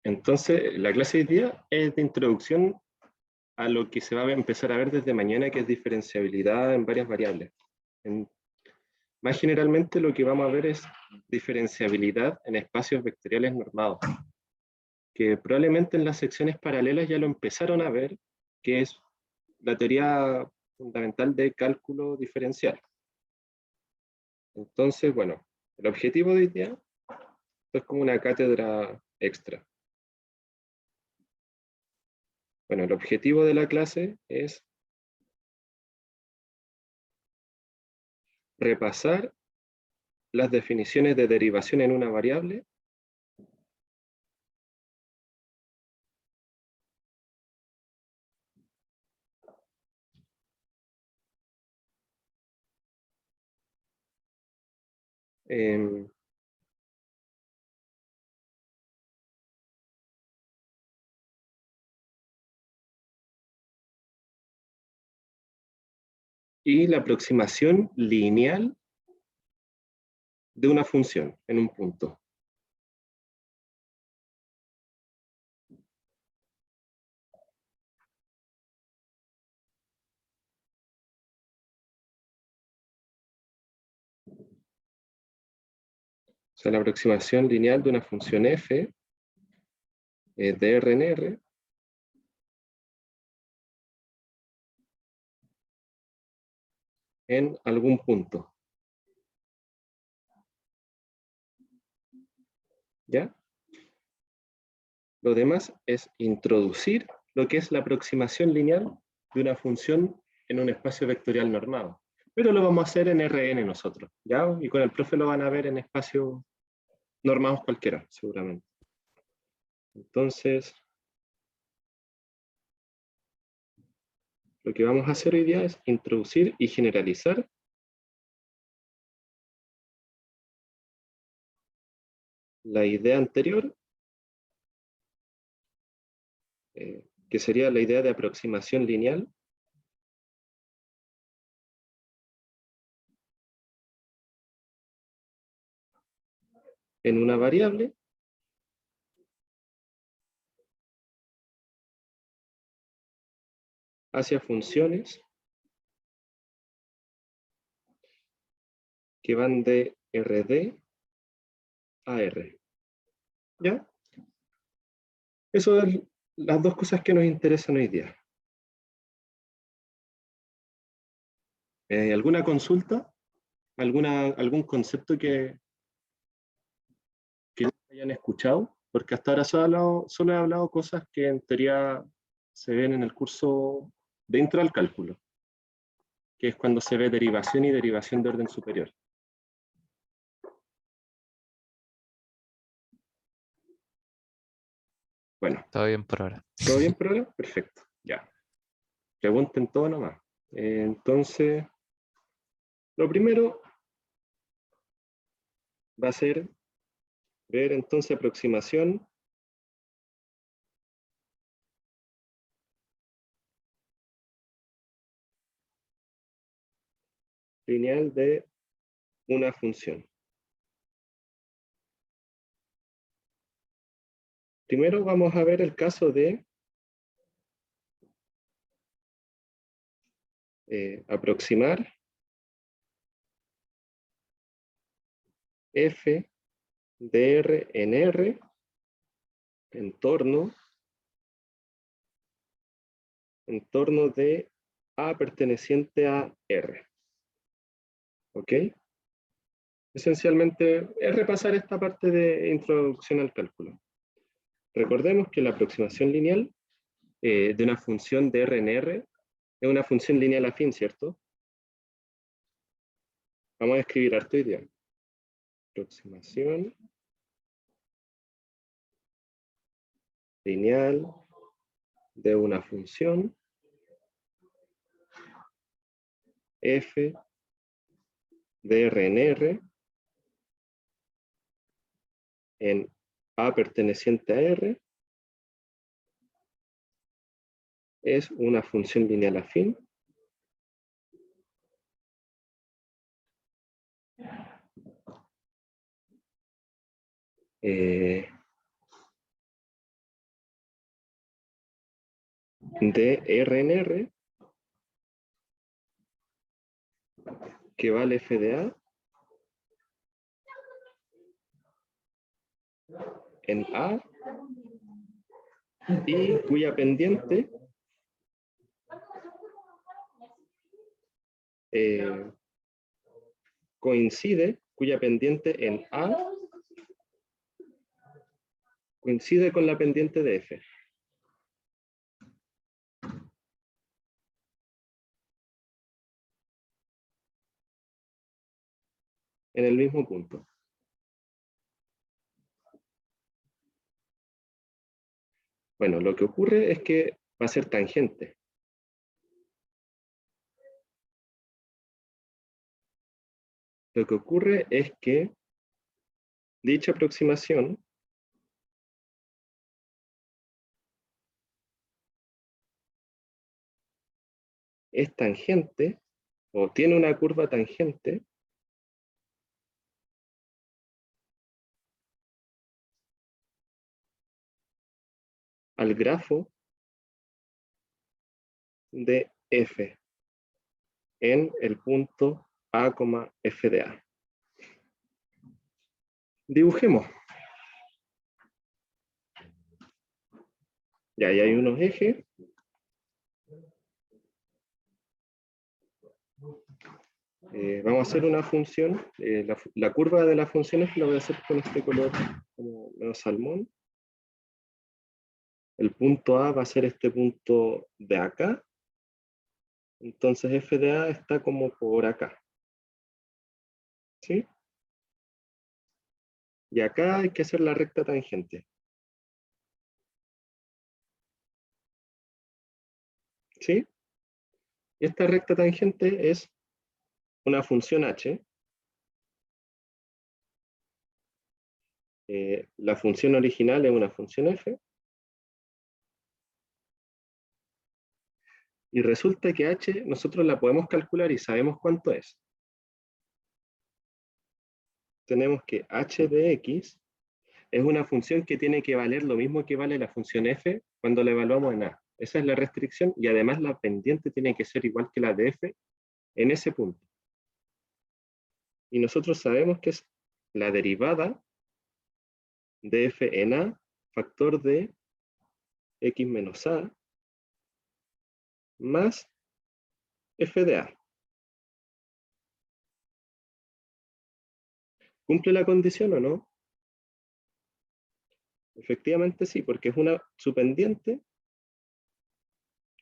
Entonces, la clase de hoy día es de introducción a lo que se va a empezar a ver desde mañana, que es diferenciabilidad en varias variables. Más generalmente lo que vamos a ver es diferenciabilidad en espacios vectoriales normados, que probablemente en las secciones paralelas ya lo empezaron a ver, que es la teoría fundamental de cálculo diferencial. Entonces, bueno, el objetivo de hoy día es como una cátedra extra. Bueno, el objetivo de la clase es repasar las definiciones de derivación en una variable y la aproximación lineal de una función en un punto. O sea, la aproximación lineal de una función f de R en R en algún punto. ¿Ya? Lo demás es introducir lo que es la aproximación lineal de una función en un espacio vectorial normado. Pero lo vamos a hacer en Rn nosotros, ¿ya? Y con el profe lo van a ver en espacios normados cualquiera, seguramente. Entonces, lo que vamos a hacer hoy día es introducir y generalizar la idea anterior, que sería la idea de aproximación lineal en una variable hacia funciones que van de Rd a R. ¿Ya? Eso es las dos cosas que nos interesan hoy día. ¿Alguna consulta? ¿Algún concepto que hayan escuchado? Porque hasta ahora solo he hablado cosas que en teoría se ven en el curso dentro del cálculo, que es cuando se ve derivación y derivación de orden superior. Bueno, Todo bien por ahora. ¿todo bien por ahora? Perfecto, ya. Pregunten todo nomás. Entonces, lo primero va a ser ver entonces aproximación lineal de una función. Primero vamos a ver el caso de aproximar f de R en R en torno de A perteneciente a R. ¿Ok? Esencialmente es repasar esta parte de introducción al cálculo. Recordemos que la aproximación lineal de una función de R en R es una función lineal afín, ¿cierto? Vamos a escribir harto idea. Aproximación lineal de una función f de R en R en A perteneciente a R es una función lineal afín de R en R, que vale f de A en A y cuya pendiente coincide, cuya pendiente en A coincide con la pendiente de F. En el mismo punto. Bueno, lo que ocurre es que va a ser tangente. Lo que ocurre es que dicha aproximación es tangente o tiene una curva tangente al grafo de F en el punto A, F de A. Dibujemos. Ya, ahí hay unos ejes. Vamos a hacer una función. La curva de las funciones la voy a hacer con este color como medio salmón. El punto A va a ser este punto de acá. Entonces f de A está como por acá. ¿Sí? Y acá hay que hacer la recta tangente. ¿Sí? Esta recta tangente es una función h. La función original es una función f. Y resulta que h nosotros la podemos calcular y sabemos cuánto es. Tenemos que h de x es una función que tiene que valer lo mismo que vale la función f cuando la evaluamos en a. Esa es la restricción y además la pendiente tiene que ser igual que la de f en ese punto. Y nosotros sabemos que es la derivada de f en a factor de x menos a más f de a. ¿Cumple la condición o no? Efectivamente sí, porque su pendiente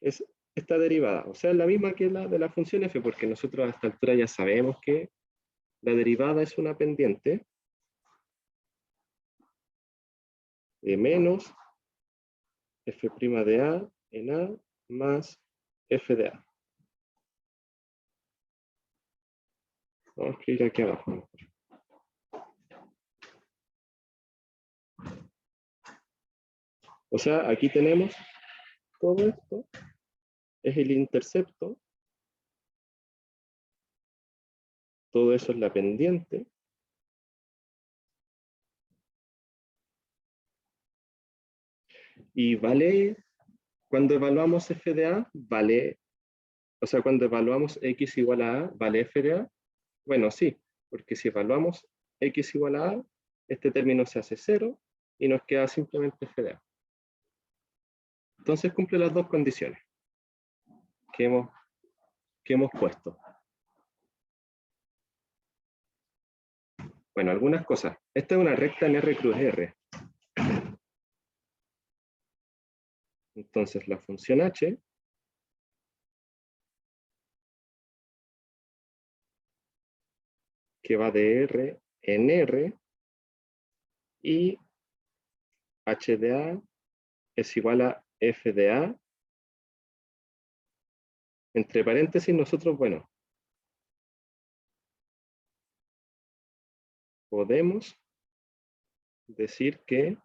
es esta derivada, o sea, es la misma que la de la función f, porque nosotros a esta altura ya sabemos que la derivada es una pendiente menos f' de a en a más f de a. Vamos a escribir aquí abajo. O sea, aquí tenemos todo esto, es el intercepto, todo eso es la pendiente, y vale, cuando evaluamos f de a, vale, o sea, cuando evaluamos x igual a ¿vale f de a? Bueno, sí, porque si evaluamos x igual a a, este término se hace 0 y nos queda simplemente f de a. Entonces cumple las dos condiciones que hemos puesto. Bueno, algunas cosas. Esta es una recta en R cruz R. Entonces la función h que va de R en R y h de a es igual a f de a. Entre paréntesis nosotros, bueno, podemos decir que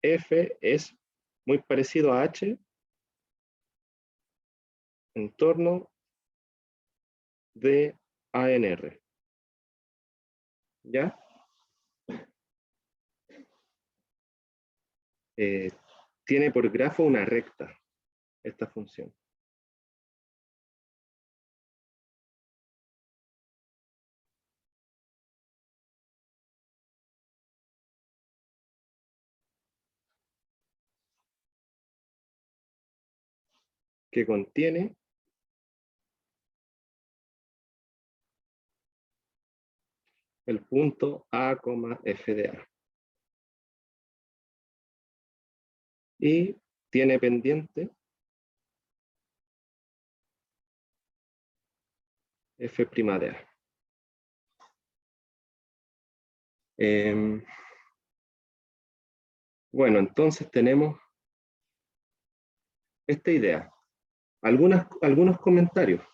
f es muy parecido a h en torno de a en R. ¿Ya? eh, tiene por grafo una recta, esta función. Que contiene el punto A, f de A. Y tiene pendiente f' de A. Bueno, entonces tenemos esta idea. Algunos comentarios.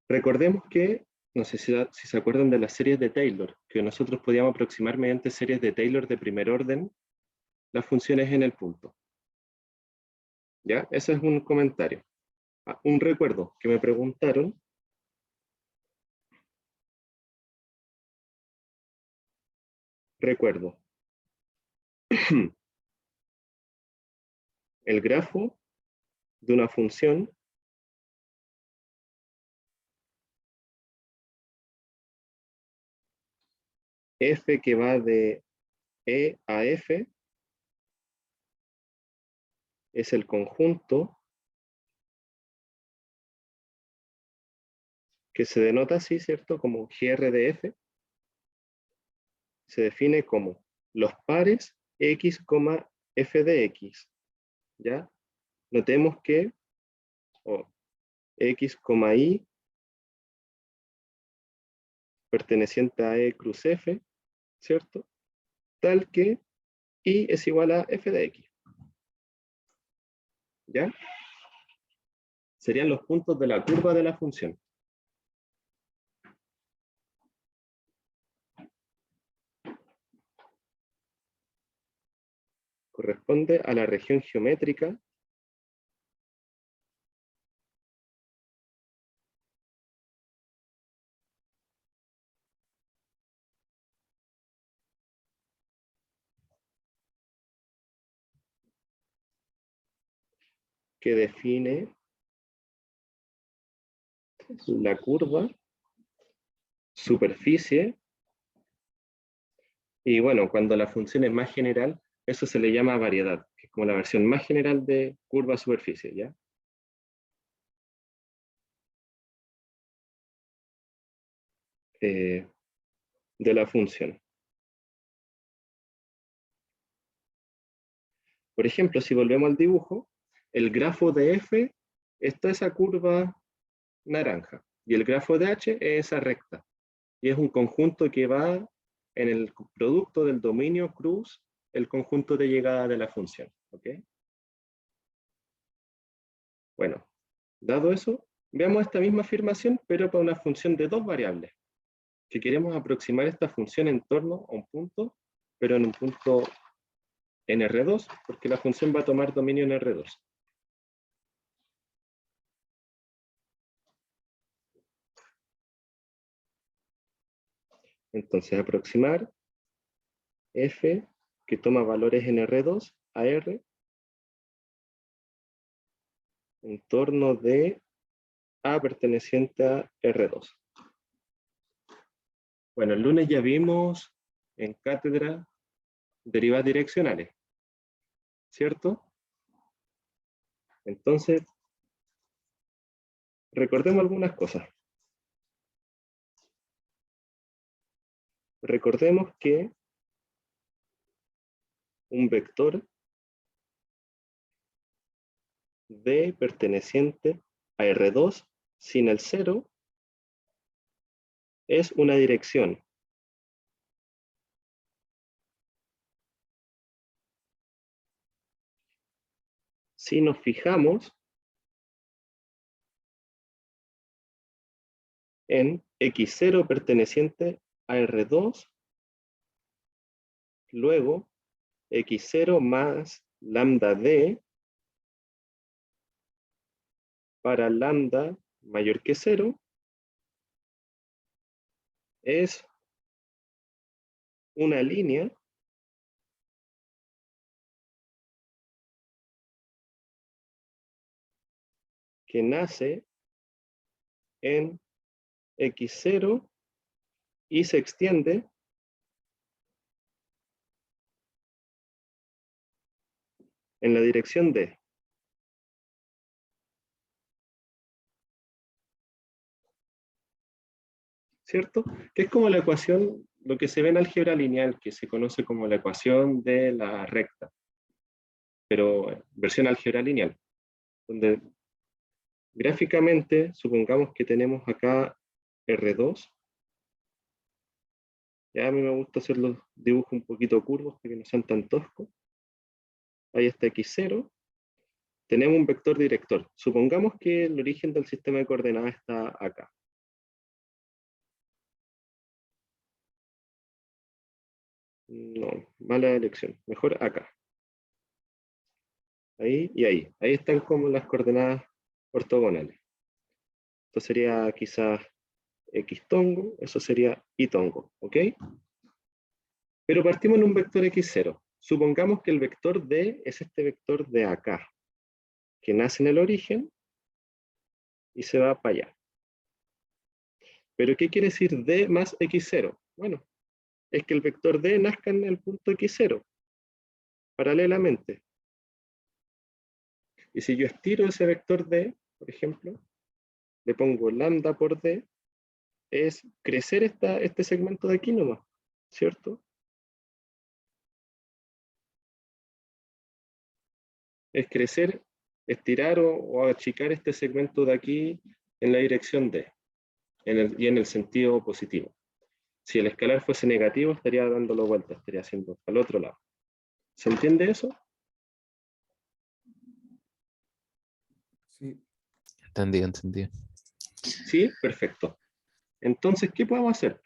Recordemos que, no sé si se acuerdan de las series de Taylor, que nosotros podíamos aproximar mediante series de Taylor de primer orden las funciones en el punto. ¿Ya? Ese es un comentario. Un recuerdo que me preguntaron. Recuerdo. El grafo de una función f que va de E a F es el conjunto que se denota así, ¿cierto? Como GR de F. Se define como los pares X, f de X. ¿Ya? Notemos que X, Y perteneciente a E cruz F, ¿cierto? Tal que Y es igual a f de X. ¿Ya? Serían los puntos de la curva de la función. Corresponde a la región geométrica que define la curva, superficie, y bueno, cuando la función es más general, eso se le llama variedad, que es como la versión más general de curva-superficie, ¿ya? De la función. Por ejemplo, si volvemos al dibujo, el grafo de f está esa curva naranja, y el grafo de h es esa recta, y es un conjunto que va en el producto del dominio cruz, el conjunto de llegada de la función, ¿ok? Bueno, dado eso, veamos esta misma afirmación, pero para una función de dos variables, que queremos aproximar esta función en torno a un punto, pero en un punto en R2, porque la función va a tomar dominio en R2. Entonces, aproximar f que toma valores en R2 a R en torno de A perteneciente a R2. Bueno, el lunes ya vimos en cátedra derivadas direccionales, ¿cierto? Entonces, recordemos algunas cosas. Recordemos que un vector D perteneciente a R2 sin el 0 es una dirección. Si nos fijamos en X0 perteneciente a R2, luego X0 más lambda D para lambda mayor que 0 es una línea que nace en x0 y se extiende en la dirección D. ¿Cierto? Que es como la ecuación, lo que se ve en álgebra lineal, que se conoce como la ecuación de la recta, pero versión álgebra lineal, donde gráficamente, supongamos que tenemos acá R2, ya a mí me gusta hacer los dibujos un poquito curvos para que no sean tan toscos. Ahí está x0, tenemos un vector director. Supongamos que el origen del sistema de coordenadas está acá. No, mala elección. Mejor acá. Ahí y ahí. Ahí están como las coordenadas ortogonales. Esto sería quizás x tongo, eso sería y tongo, ¿ok? Pero partimos en un vector x0. Supongamos que el vector D es este vector de acá, que nace en el origen y se va para allá. ¿Pero qué quiere decir D más x0? Bueno, es que el vector D nazca en el punto x0, paralelamente. Y si yo estiro ese vector D, por ejemplo, le pongo lambda por D, es crecer este segmento de aquí nomás, ¿cierto? Es crecer, estirar o achicar este segmento de aquí en la dirección D, y en el sentido positivo. Si el escalar fuese negativo, estaría dándolo vuelta, estaría haciendo al otro lado. ¿Se entiende eso? Sí. Entendí, entendí. Sí, perfecto. Entonces, ¿qué podemos hacer?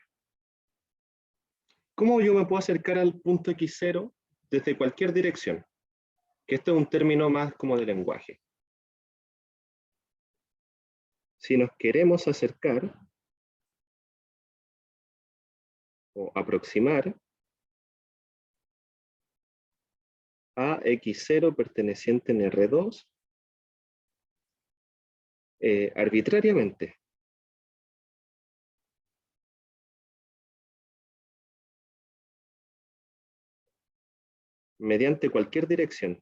¿Cómo yo me puedo acercar al punto x0 desde cualquier dirección? Que esto es un término más como de lenguaje. Si nos queremos acercar o aproximar a x0 perteneciente en R2 arbitrariamente. Mediante cualquier dirección.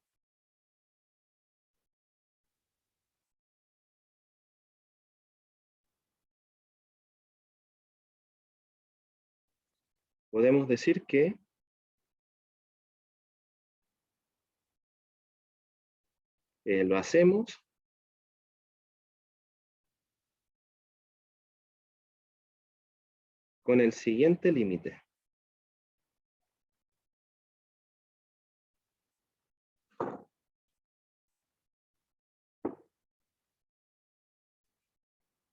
Podemos decir que lo hacemos con el siguiente límite.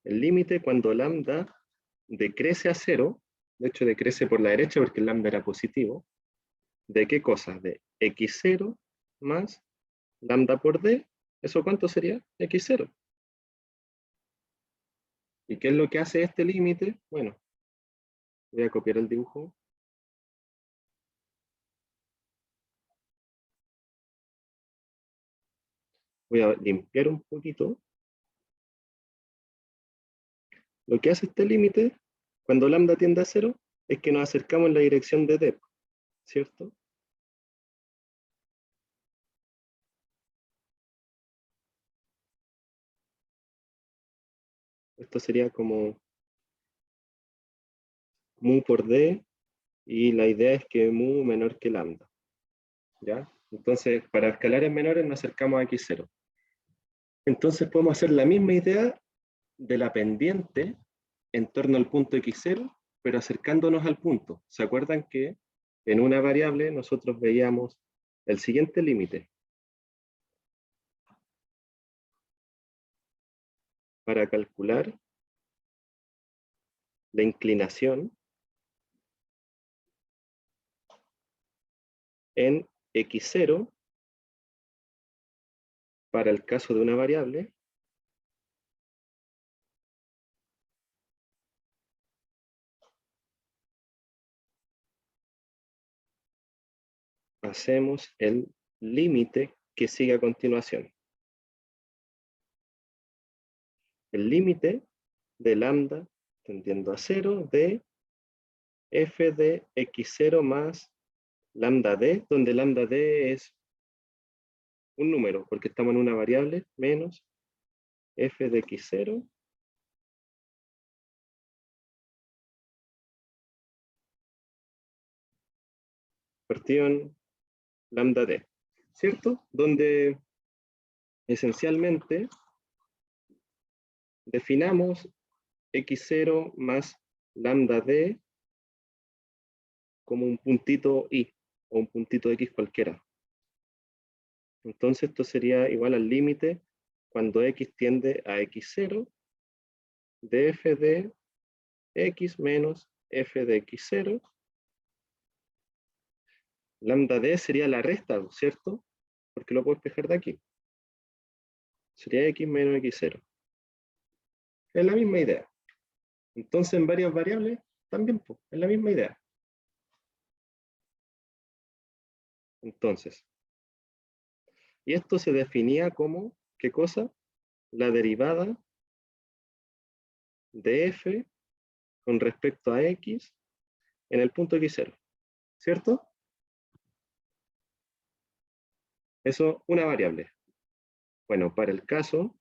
El límite cuando lambda decrece a 0, de hecho decrece por la derecha porque el lambda era positivo, ¿de qué cosa? De x0 más lambda por d, ¿eso cuánto sería? x0. ¿Y qué es lo que hace este límite? Bueno, voy a copiar el dibujo. Voy a limpiar un poquito. Lo que hace este límite, cuando lambda tiende a 0, es que nos acercamos en la dirección de d, ¿cierto? Esto sería como mu por d, y la idea es que mu menor que lambda, ¿ya? Entonces, para escalares menores nos acercamos a x0. Entonces podemos hacer la misma idea de la pendiente en torno al punto x0, pero acercándonos al punto. ¿Se acuerdan que en una variable nosotros veíamos el siguiente límite? Para calcular la inclinación en x0 para el caso de una variable, hacemos el límite que sigue a continuación. el límite de lambda tendiendo a 0 de f de x0 más lambda d, donde lambda d es un número, porque estamos en una variable, menos f de x0 partido en lambda d, ¿cierto? Donde esencialmente definamos x0 más lambda d como un puntito y o un puntito x cualquiera. Entonces esto sería igual al límite cuando x tiende a x0 de f de x menos f de x0. Lambda d sería la resta, ¿cierto? Porque lo puedo despejar de aquí. Sería x menos x0. Es la misma idea. Entonces en varias variables también pues, es la misma idea. Entonces, y esto se definía como, ¿qué cosa? La derivada de f con respecto a x en el punto x0, ¿cierto? Eso, una variable. Bueno, para el caso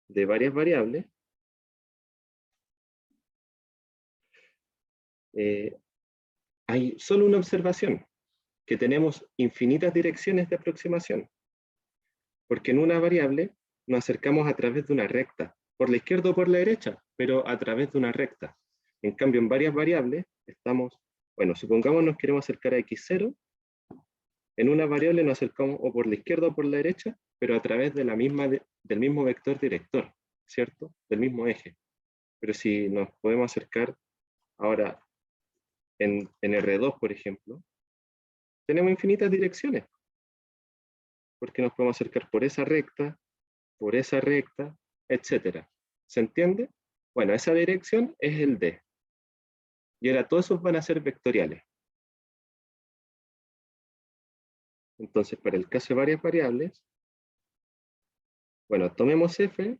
de varias variables, hay solo una observación, que tenemos infinitas direcciones de aproximación, porque en una variable nos acercamos a través de una recta, por la izquierda o por la derecha, pero a través de una recta. En cambio, en varias variables estamos, bueno, supongamos nos queremos acercar a x0, en una variable nos acercamos o por la izquierda o por la derecha, pero a través de del mismo vector director, ¿cierto? Del mismo eje. Pero si nos podemos acercar ahora en R2, por ejemplo, tenemos infinitas direcciones, porque nos podemos acercar por esa recta, etc. ¿Se entiende? Bueno, esa dirección es el D. Y ahora todos esos van a ser vectoriales. Entonces, para el caso de varias variables, bueno, tomemos f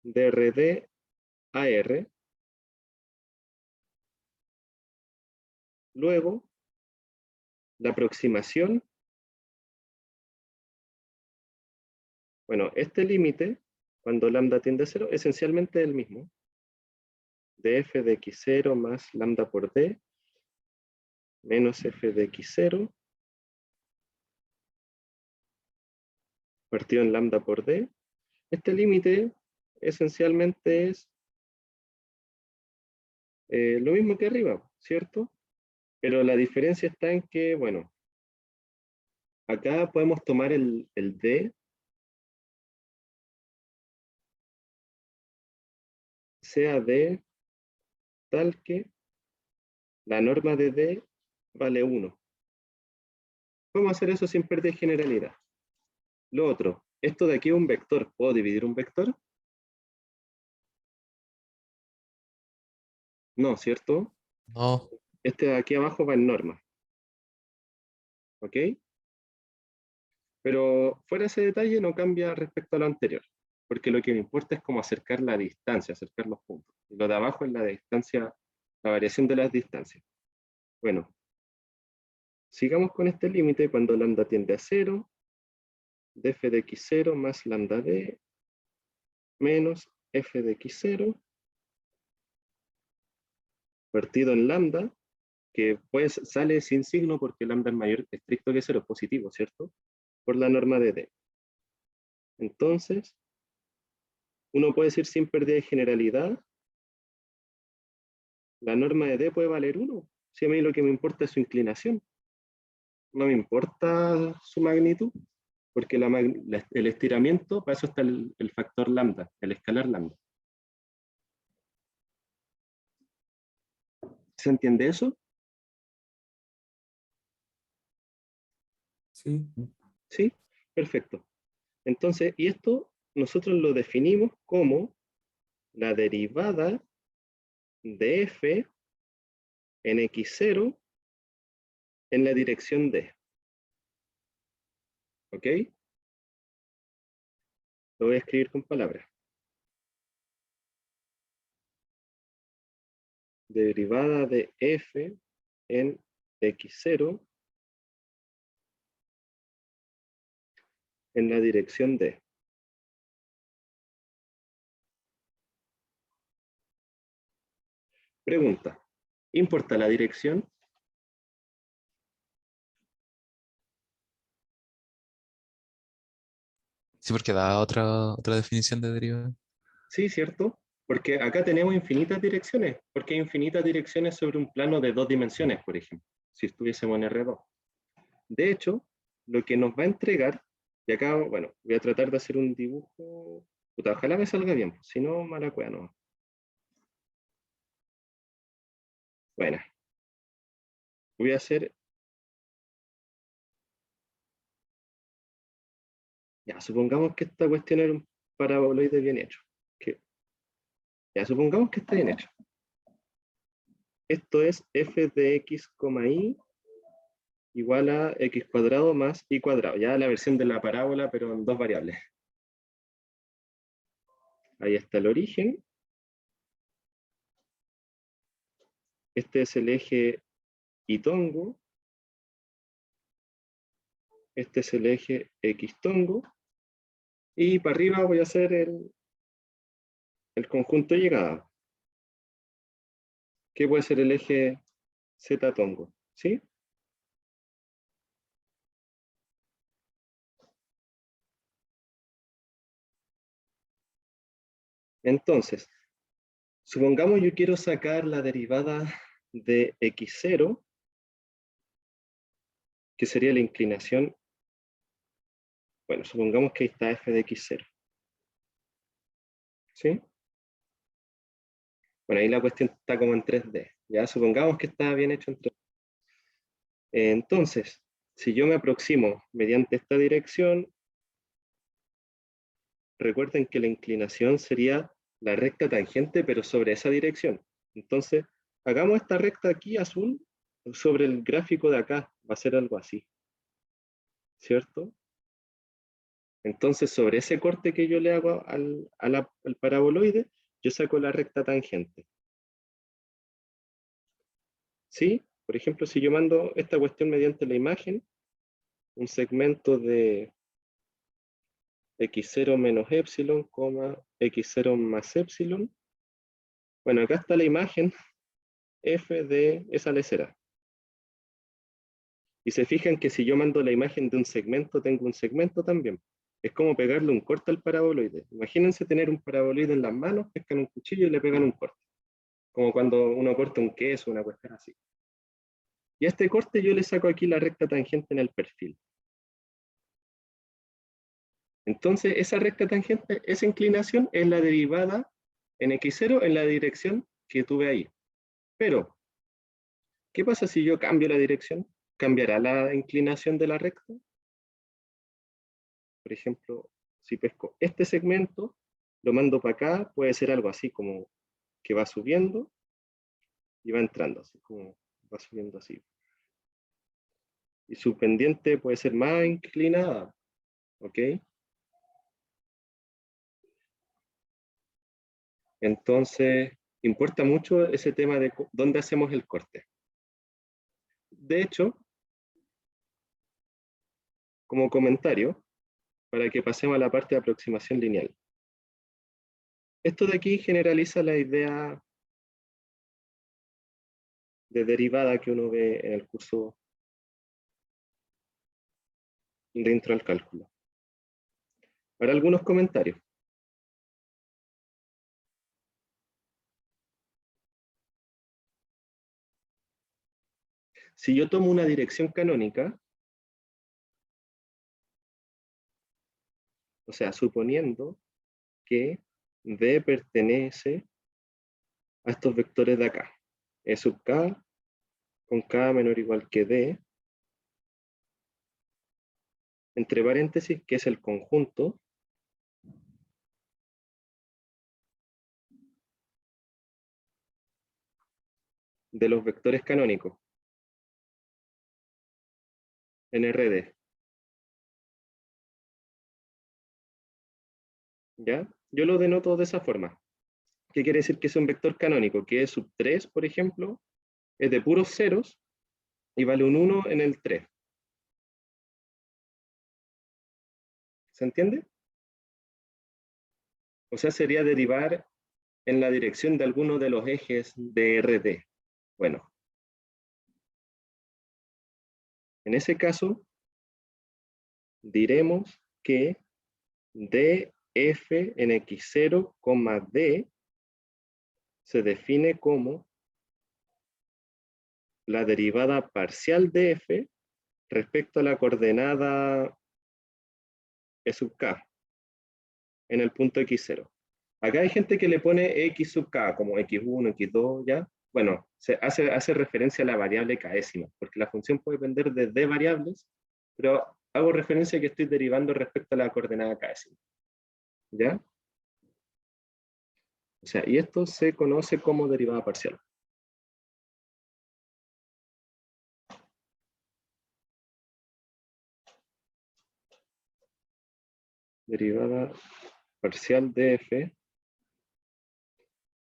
de Rd a R. Luego, la aproximación, bueno, este límite, cuando lambda tiende a 0, esencialmente es el mismo. De f de x0 más lambda por d, menos f de x0, partido en lambda por d. Este límite esencialmente es lo mismo que arriba, ¿cierto? Pero la diferencia está en que, bueno, acá podemos tomar el d, sea d tal que la norma de d vale 1. Podemos hacer eso sin perder generalidad. Lo otro, esto de aquí es un vector. ¿Puedo dividir un vector? No, ¿cierto? No, Este de aquí abajo va en norma. ¿Ok? Pero fuera ese detalle no cambia respecto a lo anterior, porque lo que me importa es cómo acercar la distancia, acercar los puntos. Y lo de abajo es la distancia, la variación de las distancias. Bueno, sigamos con este límite cuando lambda tiende a 0, df de x0 más lambda d menos f de x0 partido en lambda, que pues sale sin signo porque lambda es mayor estricto que 0, es positivo, ¿cierto? Por la norma de d. Entonces, uno puede decir sin pérdida de generalidad, la norma de d puede valer 1. Si a mí lo que me importa es su inclinación, no me importa su magnitud, porque el estiramiento, para eso está el factor lambda, el escalar lambda. ¿Se entiende eso? sí. Sí, perfecto. Entonces, y esto nosotros lo definimos como la derivada de f en x0 en la dirección d. ¿Ok? Lo voy a escribir con palabras. Derivada de f en x0 en la dirección d. Pregunta, ¿importa la dirección? Sí, porque da otra definición de derivada. Sí, ¿cierto? Porque acá tenemos infinitas direcciones, porque hay infinitas direcciones sobre un plano de 2 dimensiones, por ejemplo, si estuviésemos en R2. De hecho, lo que nos va a entregar, y acá, bueno, voy a tratar de hacer un dibujo, puta, ojalá me salga bien, si no, mala cueva no. Bueno, voy a hacer, ya, supongamos que esta cuestión era un paraboloide bien hecho. Que, ya, supongamos que está bien hecho. Esto es f de x, y igual a x cuadrado más y cuadrado. Ya la versión de la parábola, pero en 2 variables. Ahí está el origen. Este es el eje y-tongo. Este es el eje x-tongo. Y para arriba voy a hacer el conjunto de llegada, que puede ser el eje z-tongo. ¿Sí? Entonces, supongamos yo quiero sacar la derivada de x0, que sería la inclinación. Bueno, supongamos que está f de x0. ¿Sí? Bueno, ahí la cuestión está como en 3D. Ya supongamos que está bien hecho en 3D. Entonces, si yo me aproximo mediante esta dirección, recuerden que la inclinación sería la recta tangente, pero sobre esa dirección. Entonces, hagamos esta recta aquí azul sobre el gráfico de acá. Va a ser algo así. ¿Cierto? Entonces, sobre ese corte que yo le hago al paraboloide, yo saco la recta tangente. ¿Sí? Por ejemplo, si yo mando esta cuestión mediante la imagen, un segmento de x0 menos epsilon, x0 más epsilon. Bueno, acá está la imagen f de esa lecera. Y se fijan que si yo mando la imagen de un segmento, tengo un segmento también. Es como pegarle un corte al paraboloide. Imagínense tener un paraboloide en las manos, pescan un cuchillo y le pegan un corte. Como cuando uno corta un queso, una cuestión así. Y a este corte yo le saco aquí la recta tangente en el perfil. Entonces, esa recta tangente, esa inclinación es la derivada en x0 en la dirección que tuve ahí. Pero, ¿qué pasa si yo cambio la dirección? ¿Cambiará la inclinación de la recta? Por ejemplo, si pesco este segmento, lo mando para acá, puede ser algo así como que va subiendo y va entrando, así como va subiendo así. Y su pendiente puede ser más inclinada, ¿ok? Entonces, importa mucho ese tema de dónde hacemos el corte. De hecho, como comentario, para que pasemos a la parte de aproximación lineal. Esto de aquí generaliza la idea de derivada que uno ve en el curso de intro al cálculo. Ahora algunos comentarios. Si yo tomo una dirección canónica, o sea, suponiendo que D pertenece a estos vectores de acá, E sub K con K menor o igual que D, entre paréntesis, que es el conjunto de los vectores canónicos en RD. ¿Ya? Yo lo denoto de esa forma. ¿Qué quiere decir que es un vector canónico? Que es sub 3, por ejemplo, es de puros ceros y vale un 1 en el 3. ¿Se entiende? O sea, sería derivar en la dirección de alguno de los ejes de RD. Bueno, en ese caso, diremos que df en x0, d se define como la derivada parcial de f respecto a la coordenada e sub k en el punto x0. Acá hay gente que le pone x sub k como x1, x2, ¿ya? Bueno, se hace referencia a la variable késima, porque la función puede depender de d variables, pero hago referencia a que estoy derivando respecto a la coordenada késima, ¿ya? O sea, y esto se conoce como derivada parcial. Derivada parcial de f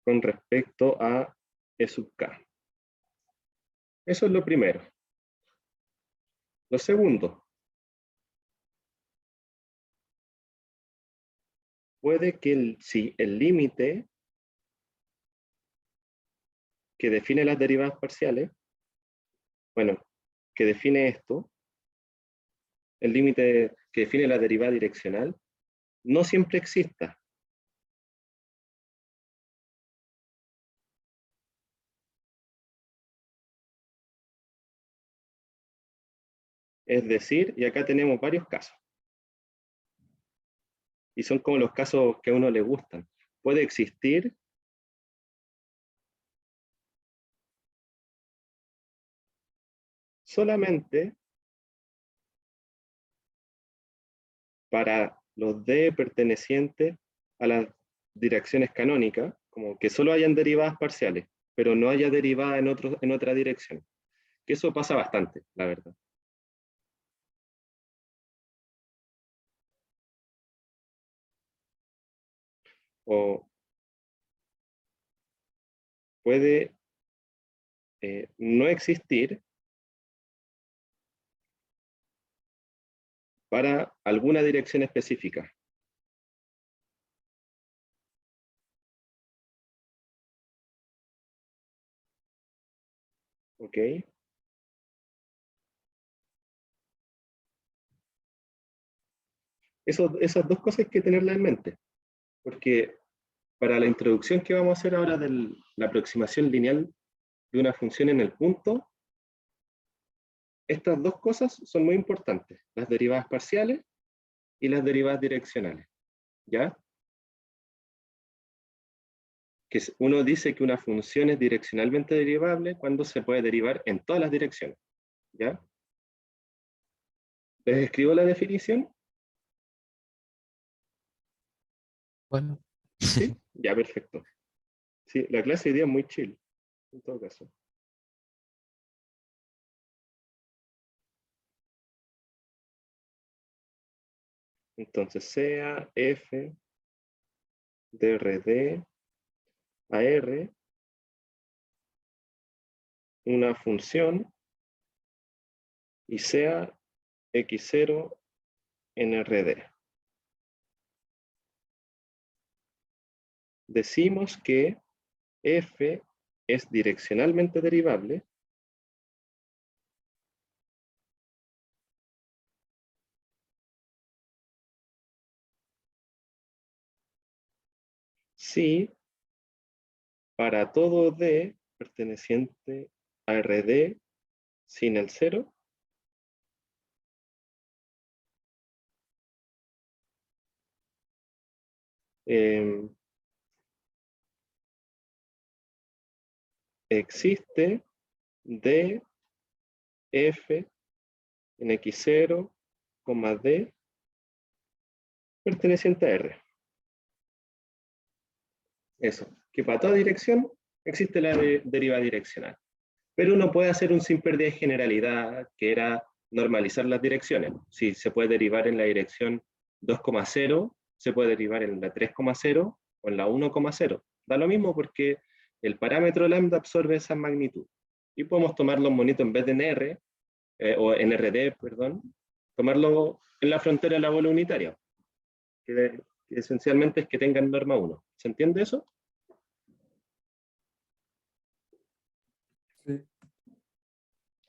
con respecto a e sub k. Eso es lo primero. Lo segundo, puede que si el límite que define las derivadas parciales, bueno, que define esto, el límite que define la derivada direccional, no siempre exista. Es decir, y acá tenemos varios casos. Y son como los casos que a uno le gustan. Puede existir solamente para los D pertenecientes a las direcciones canónicas, como que solo hayan derivadas parciales, pero no haya derivada en otra dirección. Que eso pasa bastante, la verdad. O puede no existir para alguna dirección específica. ¿Ok? Esas dos cosas hay que tenerlas en mente, porque para la introducción que vamos a hacer ahora de la aproximación lineal de una función en el punto, estas dos cosas son muy importantes, las derivadas parciales y las derivadas direccionales, ¿ya? Que uno dice que una función es direccionalmente derivable cuando se puede derivar en todas las direcciones, ¿ya? ¿Les escribo la definición? Bueno, ¿Sí? Ya, perfecto. Sí, la clase de día es muy chill, en todo caso. Entonces, sea f de RD a R una función y sea x0 en RD. Decimos que f es direccionalmente derivable si para todo D perteneciente a RD sin el 0, existe D, F en X0, D perteneciente a R. Eso, que para toda dirección existe la derivada direccional. Pero uno puede hacer un sin pérdida de generalidad, que era normalizar las direcciones. Si se puede derivar en la dirección 2,0, se puede derivar en la 3,0 o en la 1,0. Da lo mismo porque el parámetro lambda absorbe esa magnitud. Y podemos tomar los monitos en vez de NR, o NRD, perdón, tomarlo en la frontera de la bola unitaria, que esencialmente es que tengan norma 1. ¿Se entiende eso? Sí.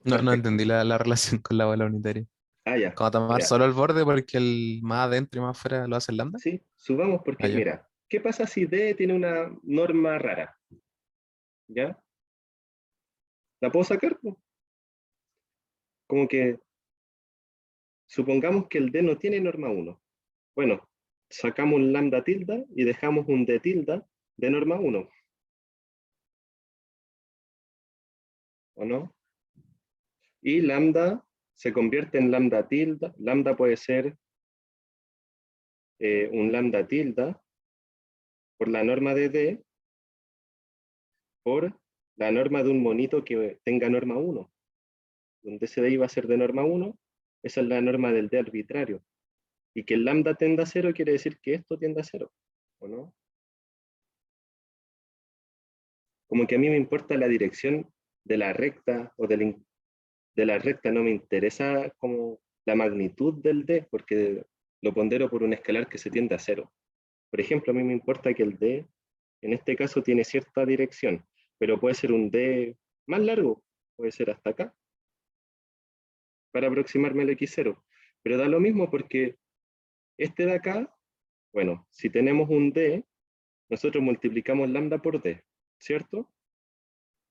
No Perfecto. entendí la relación con la bola unitaria. Ah, ya. Como tomar Mira, solo el borde porque el más adentro y más afuera lo hace el lambda. sí, subamos Ah, porque, ya. mira, ¿qué pasa si D tiene una norma rara? ¿Ya? ¿La puedo sacar? Como que supongamos que el D no tiene norma 1. Bueno, sacamos un lambda tilde y dejamos un D tilde de norma 1. ¿O no? Y lambda se convierte en lambda tilde. Lambda puede ser un lambda tilde por la norma de D por la norma de un monito que tenga norma 1. Donde ese D iba a ser de norma 1, esa es la norma del D arbitrario. Y que el lambda tienda a 0 quiere decir que esto tiende a 0. ¿O no? Como que a mí me importa la dirección de la recta o de la recta, no me interesa como la magnitud del D, porque lo pondero por un escalar que se tiende a 0. Por ejemplo, a mí me importa que el D, en este caso, tiene cierta dirección, pero puede ser un D más largo, puede ser hasta acá, para aproximarme al X0. Pero da lo mismo porque este de acá, bueno, si tenemos un D, nosotros multiplicamos lambda por D, ¿cierto?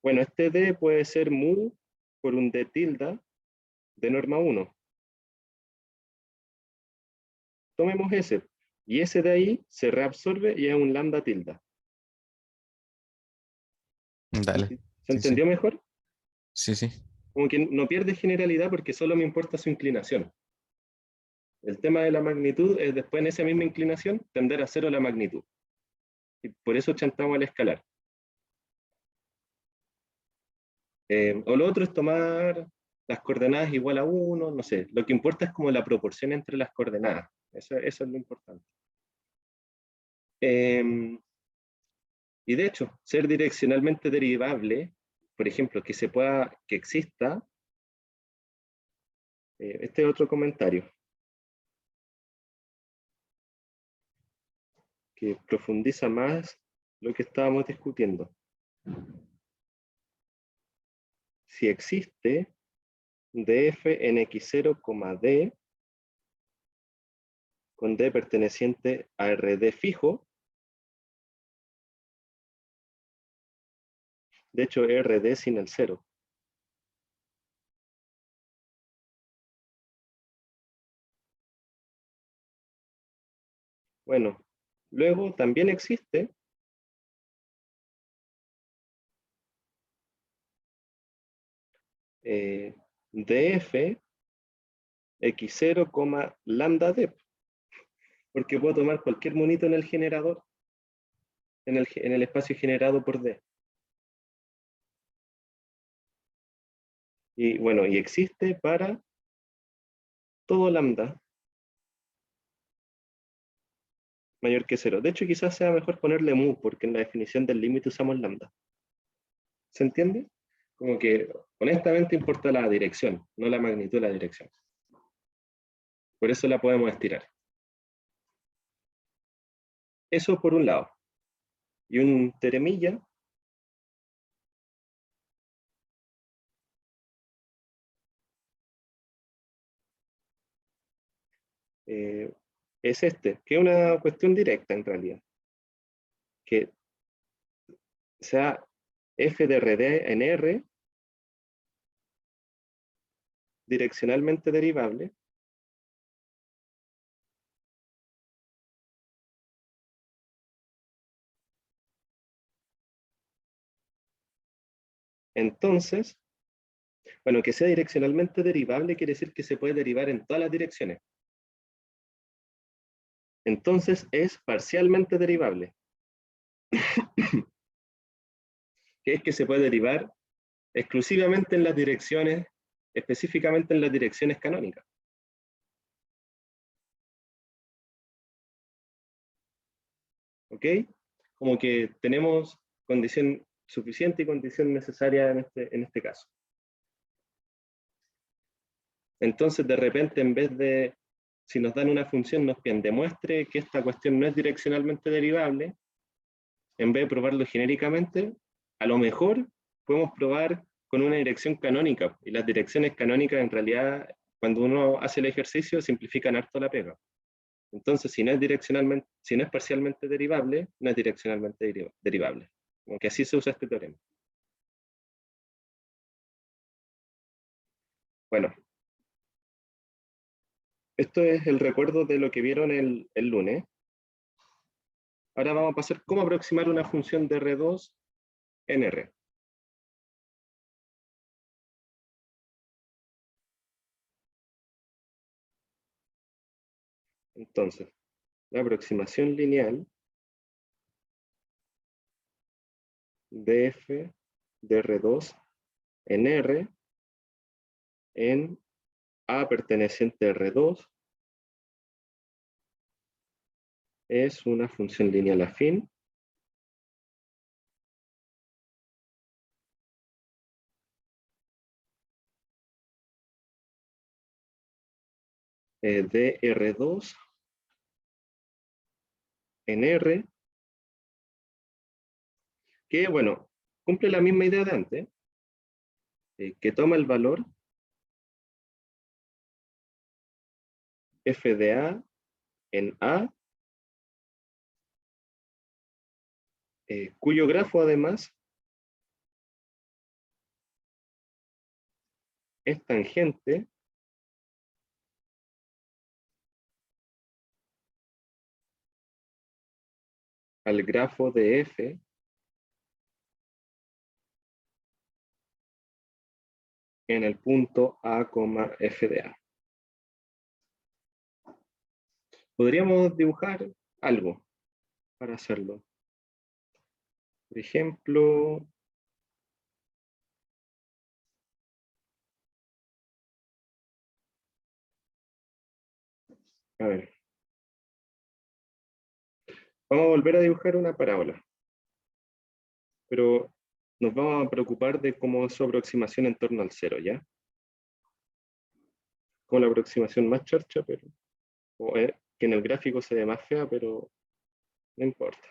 Bueno, este D puede ser mu por un D tilde de norma 1. Tomemos ese. Y ese de ahí se reabsorbe y es un lambda tilde. Dale. ¿Se Sí, sí. entendió mejor? Sí, sí. Como que no pierde generalidad porque solo me importa su inclinación. El tema de la magnitud es después en esa misma inclinación tender a 0 la magnitud. Y por eso chantamos al escalar. O lo otro es tomar las coordenadas igual a 1, no sé. Lo que importa es como la proporción entre las coordenadas. Eso es lo importante. Y de hecho, ser direccionalmente derivable, por ejemplo, que exista, este es otro comentario que profundiza más lo que estábamos discutiendo. Si existe df en x0, d con d perteneciente a rd fijo, de hecho rd sin el 0. Bueno, luego también existe df x0, lambda d, porque puedo tomar cualquier monito en el generador, en el espacio generado por d. Y bueno, y existe para todo lambda mayor que 0. De hecho, quizás sea mejor ponerle mu, porque en la definición del límite usamos lambda. ¿Se entiende? Como que honestamente importa la dirección, no la magnitud de la dirección. Por eso la podemos estirar. Eso por un lado. Y un teremilla es este, que es una cuestión directa en realidad. Que sea f de rd en r direccionalmente derivable entonces, bueno, que sea direccionalmente derivable quiere decir que se puede derivar en todas las direcciones. Entonces es parcialmente derivable. Que es que se puede derivar exclusivamente en las direcciones, específicamente en las direcciones canónicas. ¿Ok? Como que tenemos condición suficiente y condición necesaria en este caso. Entonces, de repente, en vez de, si nos dan una función, nos piden demuestre que esta cuestión no es direccionalmente derivable, en vez de probarlo genéricamente, a lo mejor podemos probar con una dirección canónica. Y las direcciones canónicas, en realidad, cuando uno hace el ejercicio, simplifican harto la pega. Entonces, si no es direccionalmente, si no es parcialmente derivable, no es direccionalmente derivable. Como que así se usa este teorema. Bueno, esto es el recuerdo de lo que vieron el lunes. Ahora vamos a pasar cómo aproximar una función de R2 en R. Entonces, la aproximación lineal de f de R2 en R en A perteneciente a R2 es una función lineal afín de R2 en R, que, bueno, cumple la misma idea de antes, que toma el valor f de A en A, cuyo grafo además es tangente al grafo de f en el punto A, f de A. Podríamos dibujar algo para hacerlo. Por ejemplo, a ver, vamos a volver a dibujar una parábola, pero nos vamos a preocupar de cómo es su aproximación en torno al cero, ¿ya? Como la aproximación más charcha, pero que en el gráfico se ve más fea, pero no importa.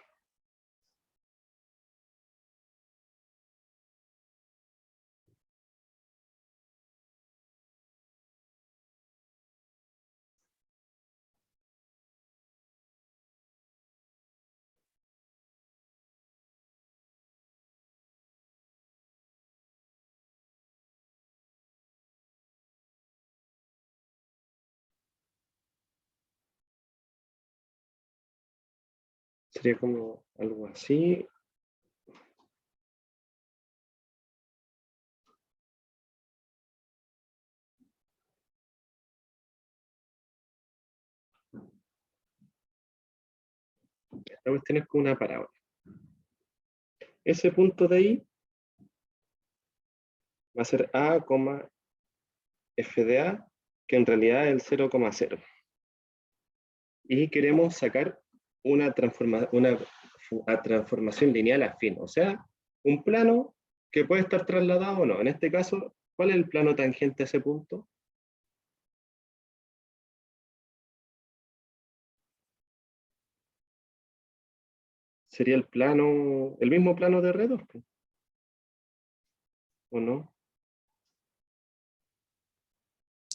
Sería como algo así. Esta cuestión es como una parábola. Ese punto de ahí va a ser A, f de A, que en realidad es el 0,0. Y queremos sacar una transformación lineal afín, o sea, un plano que puede estar trasladado o no. En este caso, ¿cuál es el plano tangente a ese punto? Sería el mismo plano de R2, ¿o no?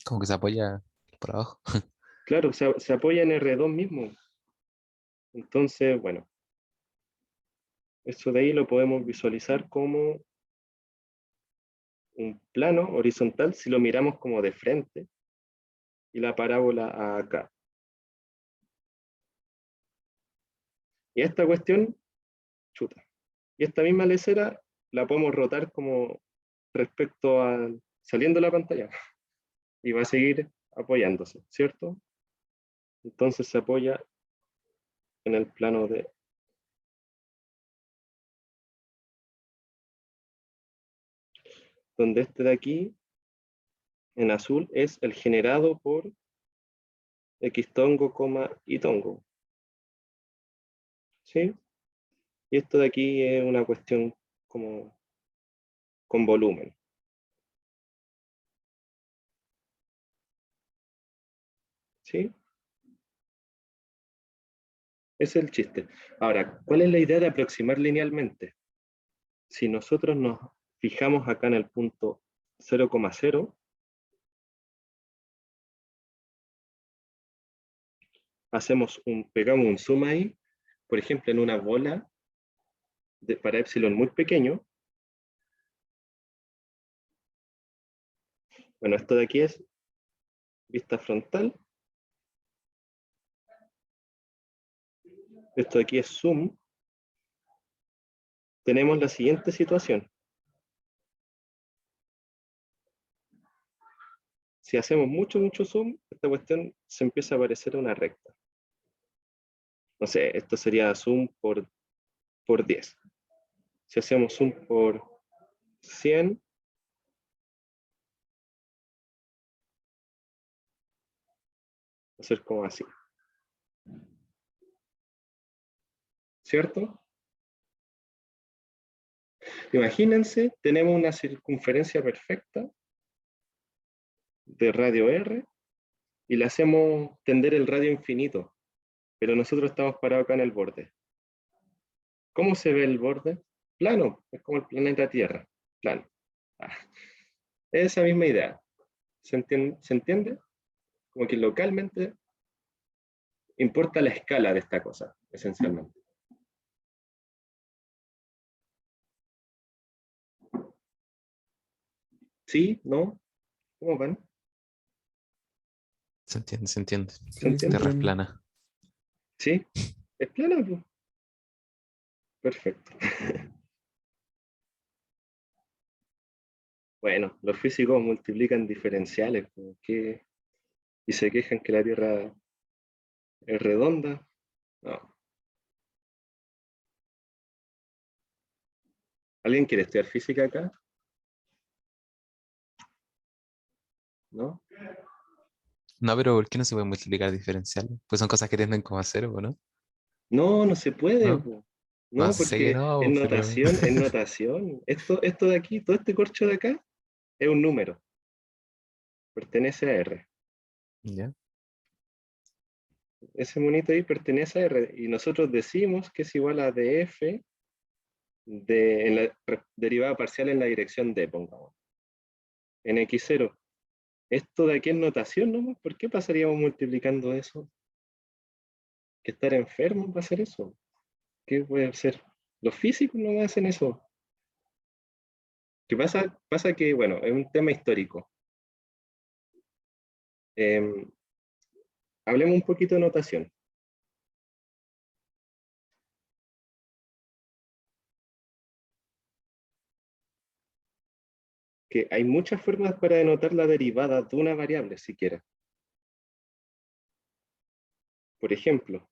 Como que se apoya por abajo. Claro, se apoya en R2 mismo. Entonces, bueno, eso de ahí lo podemos visualizar como un plano horizontal si lo miramos como de frente y la parábola acá. Y esta cuestión, chuta. Y esta misma lecera la podemos rotar como respecto a saliendo de la pantalla y va a seguir apoyándose, ¿cierto? Entonces se apoya en el plano de... Donde este de aquí, en azul, es el generado por X tongo, y tongo. ¿sí? Y esto de aquí es una cuestión como con volumen. ¿Sí? Ese es el chiste. Ahora, ¿cuál es la idea de aproximar linealmente? Si nosotros nos fijamos acá en el punto 0,0, pegamos un zoom ahí, por ejemplo, en una bola para epsilon muy pequeño. Bueno, esto de aquí es vista frontal. Esto de aquí es zoom. Tenemos la siguiente situación. Si hacemos mucho zoom, esta cuestión se empieza a parecer una recta. No sé, esto sería zoom por 10. Si hacemos zoom por 100, va a ser como así. ¿Cierto? Imagínense, tenemos una circunferencia perfecta de radio R y le hacemos tender el radio infinito, pero nosotros estamos parados acá en el borde. ¿Cómo se ve el borde? Plano, es como el planeta Tierra, plano. Ah, esa misma idea. ¿Se entiende? ¿Se entiende? Como que localmente importa la escala de esta cosa, esencialmente. ¿Sí? ¿No? ¿Cómo van? Se entiende, se entiende. ¿Se Sí, se entiende? Tierra es entiende. plana. ¿Sí? ¿Es plana? Pues? Perfecto. Bueno, los físicos multiplican diferenciales y se quejan que la Tierra es redonda. No. ¿Alguien quiere estudiar física acá? ¿No? No, pero ¿por qué no se puede multiplicar diferencial? Pues son cosas que tienden como a cero, ¿o no? No, no se puede. ¿No? Po. No No, sé que porque no, pero... en notación, esto de aquí, todo este corcho de acá, es un número, pertenece a R. ¿Ya? Ese monito ahí pertenece a R y nosotros decimos que es igual a df en la derivada parcial en la dirección D, pongamos, en x0. Esto de aquí es notación nomás, ¿por qué pasaríamos multiplicando eso? ¿Que estar enfermo para hacer eso? ¿Qué puede ser? Los físicos no hacen eso. ¿Qué pasa? Pasa que, bueno, es un tema histórico. Hablemos un poquito de notación. Que hay muchas formas para denotar la derivada de una variable, siquiera. Por ejemplo,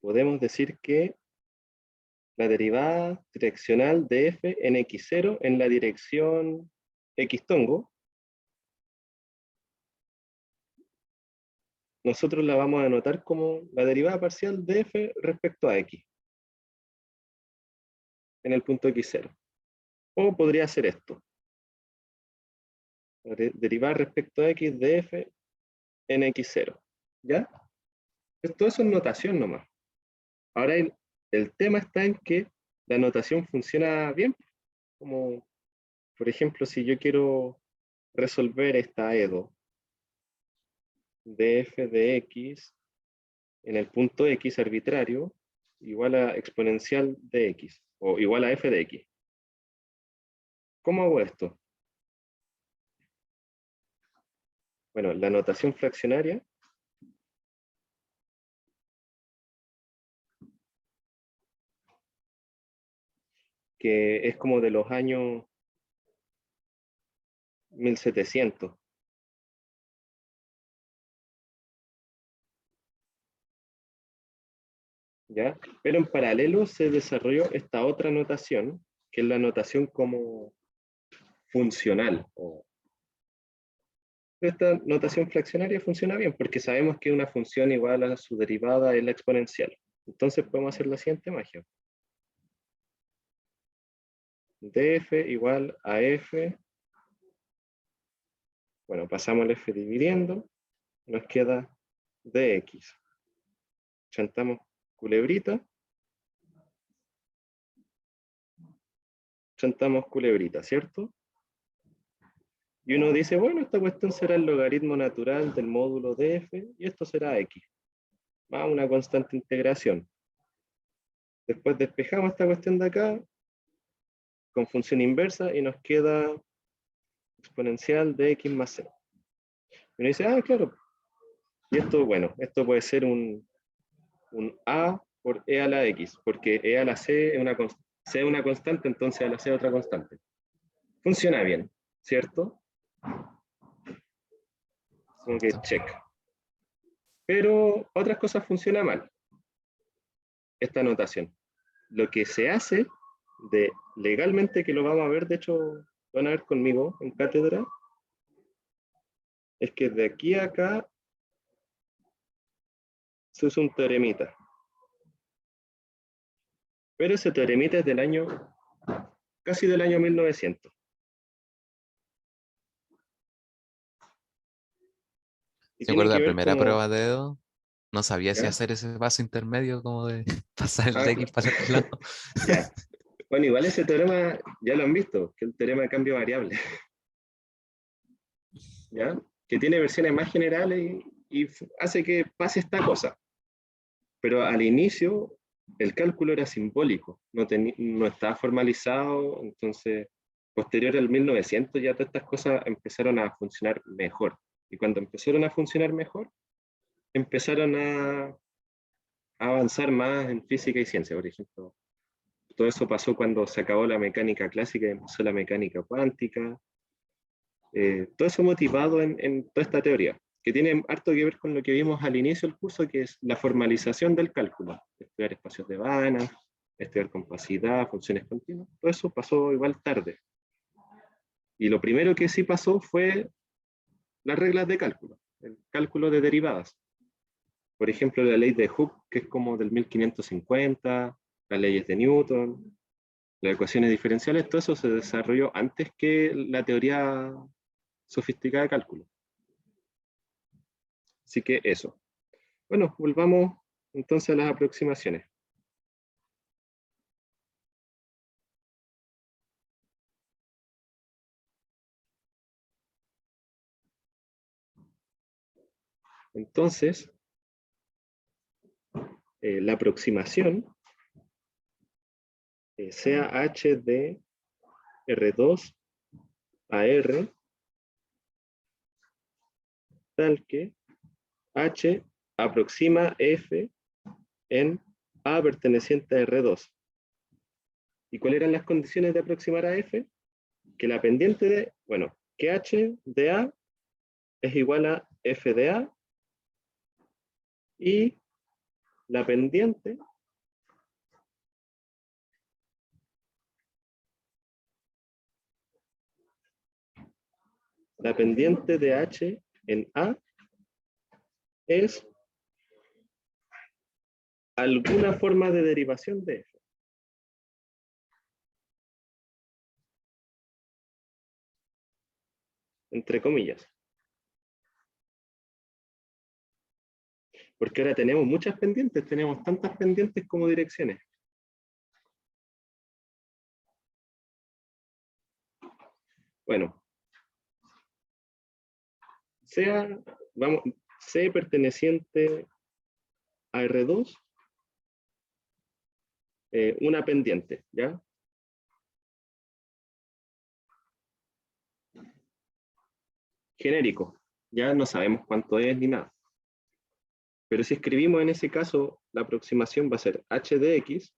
podemos decir que la derivada direccional de f en x0 en la dirección x tongo, nosotros la vamos a denotar como la derivada parcial de f respecto a x en el punto x0. O podría ser esto. Derivada respecto a x de f en x0. ¿Ya? Todo eso es notación nomás. Ahora el tema está en que la notación funciona bien. Como, por ejemplo, si yo quiero resolver esta EDO de f de x en el punto x arbitrario igual a exponencial de x o igual a f de x. ¿Cómo hago esto? Bueno, la notación fraccionaria que es como de los años 1700. ¿Ya? Pero en paralelo se desarrolló esta otra notación, que es la notación como funcional Esta notación fraccionaria funciona bien porque sabemos que una función igual a su derivada es la exponencial. Entonces podemos hacer la siguiente magia. df igual a f. Bueno, pasamos el f dividiendo. Nos queda dx. Chantamos culebrita. Chantamos culebrita, ¿cierto? Y uno dice, bueno, esta cuestión será el logaritmo natural del módulo de f y esto será x. Va a una constante integración. Después despejamos esta cuestión de acá con función inversa y nos queda exponencial de x más c. Y uno dice, ah, claro. Y esto, bueno, esto puede ser un a por e a la x, porque e a la c es una constante, entonces a la c es otra constante. Funciona bien, ¿cierto? Como que check. Pero otras cosas funcionan mal. Esta notación. Lo que se hace de legalmente, que lo vamos a ver, de hecho, van a ver conmigo en cátedra, es que de aquí a acá se usa un teoremita. Pero ese teoremita es del año, casi del año 1900. Y Yo tiene recuerdo que la ver primera como, prueba de dedo, no sabía si ¿ya? hacer ese paso intermedio como de pasar el Ah, de X para el otro lado. ya. Bueno, igual ese teorema ya lo han visto, que es el teorema de cambio variable, ¿ya? Que tiene versiones más generales y hace que pase esta cosa. Pero al inicio el cálculo era simbólico, no estaba formalizado, entonces posterior al 1900 ya todas estas cosas empezaron a funcionar mejor. Y cuando empezaron a funcionar mejor, empezaron a avanzar más en física y ciencia, por ejemplo. Todo eso pasó cuando se acabó la mecánica clásica y empezó la mecánica cuántica. Todo eso motivado en toda esta teoría, que tiene harto que ver con lo que vimos al inicio del curso, que es la formalización del cálculo, estudiar espacios de Banach, estudiar compacidad, funciones continuas, todo eso pasó igual tarde. Y lo primero que sí pasó fue las reglas de cálculo, el cálculo de derivadas. Por ejemplo, la ley de Hooke, que es como del 1550, las leyes de Newton, las ecuaciones diferenciales, todo eso se desarrolló antes que la teoría sofisticada de cálculo. Así que eso. Bueno, volvamos entonces a las aproximaciones. Entonces, la aproximación sea h de R2 a R, tal que h aproxima f en a perteneciente a R2. ¿Y cuáles eran las condiciones de aproximar a f? Que la pendiente de, bueno, que h de a es igual a f de a y la pendiente de h en a es alguna forma de derivación de f. Entre comillas. Porque ahora tenemos muchas pendientes, tenemos tantas pendientes como direcciones. Bueno, sea, vamos, C perteneciente a R2, una pendiente, ¿ya? Genérico, ya no sabemos cuánto es ni nada. Pero si escribimos en ese caso, la aproximación va a ser h de x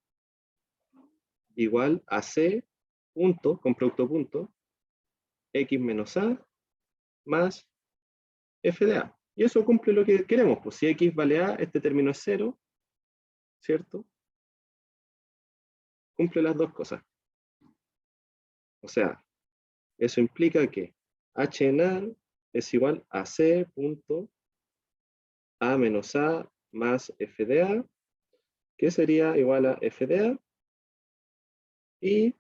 igual a c punto, con producto punto, x menos a más f de a. Y eso cumple lo que queremos, pues si x vale a, este término es 0, ¿cierto? Cumple las dos cosas. O sea, eso implica que h en a es igual a C punto A menos A más F de A, que sería igual a F de A, y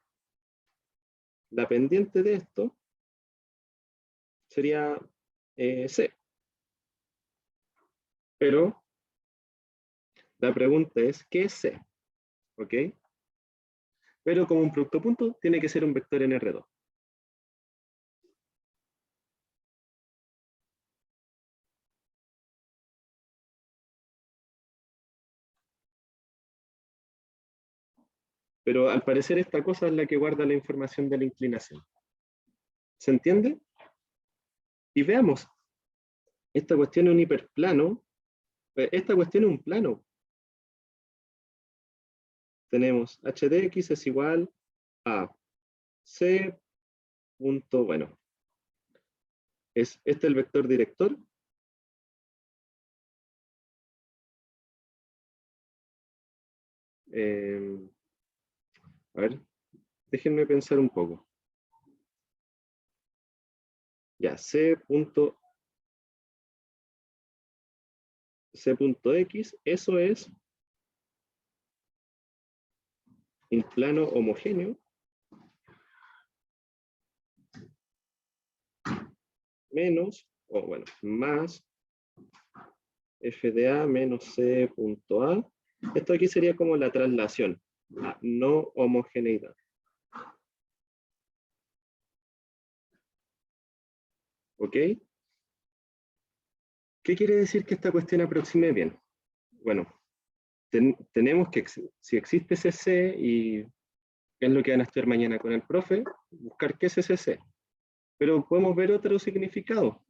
la pendiente de esto sería C. Pero la pregunta es, ¿qué es C? ¿Ok? Pero como un producto punto, tiene que ser un vector en R2. Pero al parecer esta cosa es la que guarda la información de la inclinación. ¿Se entiende? Y veamos, esta cuestión es un hiperplano, esta cuestión es un plano. Tenemos h de x es igual a c punto, bueno, es este el vector director. A ver, déjenme pensar un poco. Ya, c.x, eso es un plano homogéneo menos, o bueno, más f de a menos c punto a. Esto aquí sería como la traslación, la no homogeneidad. ¿Ok? ¿Qué quiere decir que esta cuestión aproxime bien? Bueno, tenemos que, si existe ese C, y es lo que van a estudiar mañana con el profe, buscar qué es ese C. Pero podemos ver otro significado.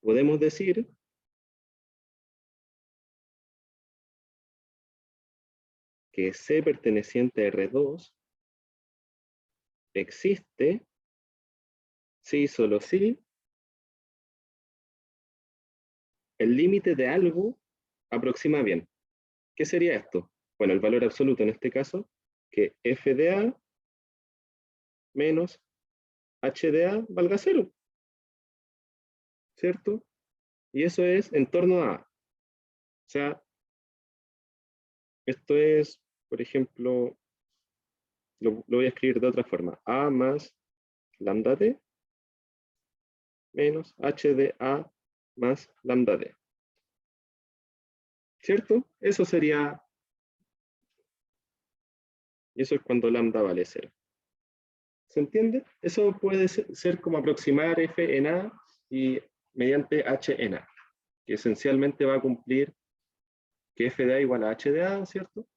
Podemos decir que C perteneciente a R2 existe si solo si el límite de algo aproxima bien. ¿Qué sería esto? Bueno, el valor absoluto en este caso, que f de a menos h de a valga 0, ¿cierto? Y eso es en torno a. O sea, esto es, por ejemplo, lo voy a escribir de otra forma. A más lambda d menos h de a más lambda d. ¿Cierto? Eso sería, y eso es cuando lambda vale 0. ¿Se entiende? Eso puede ser como aproximar f en a y mediante h en a, que esencialmente va a cumplir que f de a igual a h de a, ¿cierto?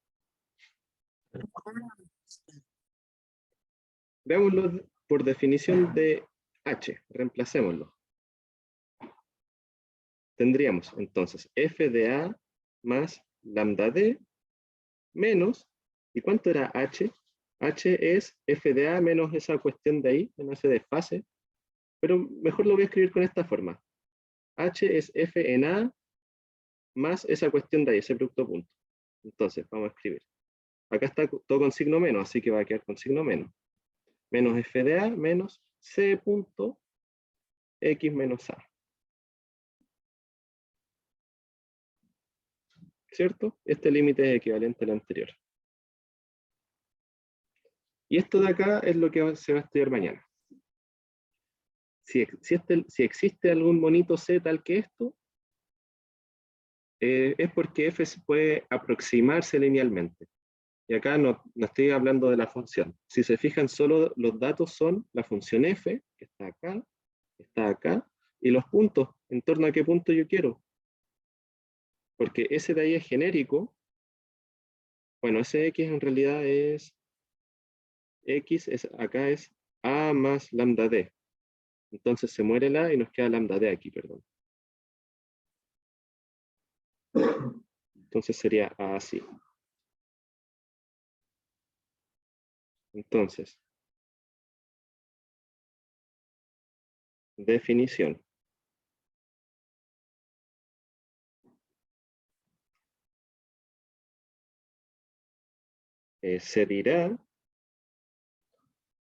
Veámoslo por definición de h, reemplacémoslo. Tendríamos entonces f de a más lambda d menos, ¿y cuánto era h? H es f de a menos esa cuestión de ahí, menos ese desfase, pero mejor lo voy a escribir con esta forma. H es f en a más esa cuestión de ahí, ese producto punto. Entonces, vamos a escribir. Acá está todo con signo menos, así que va a quedar con signo menos. Menos f de a menos c punto x menos a. ¿Cierto? Este límite es equivalente al anterior. Y esto de acá es lo que se va a estudiar mañana. Si existe algún monito c tal que esto, es porque f se puede aproximarse linealmente. Y acá no estoy hablando de la función. Si se fijan, solo los datos son la función f, que está acá, y los puntos, en torno a qué punto yo quiero. Porque ese de ahí es genérico. Bueno, ese x en realidad es, acá es a más lambda d. Entonces se muere la y nos queda lambda d aquí, perdón. Entonces sería así. Entonces, definición. Se dirá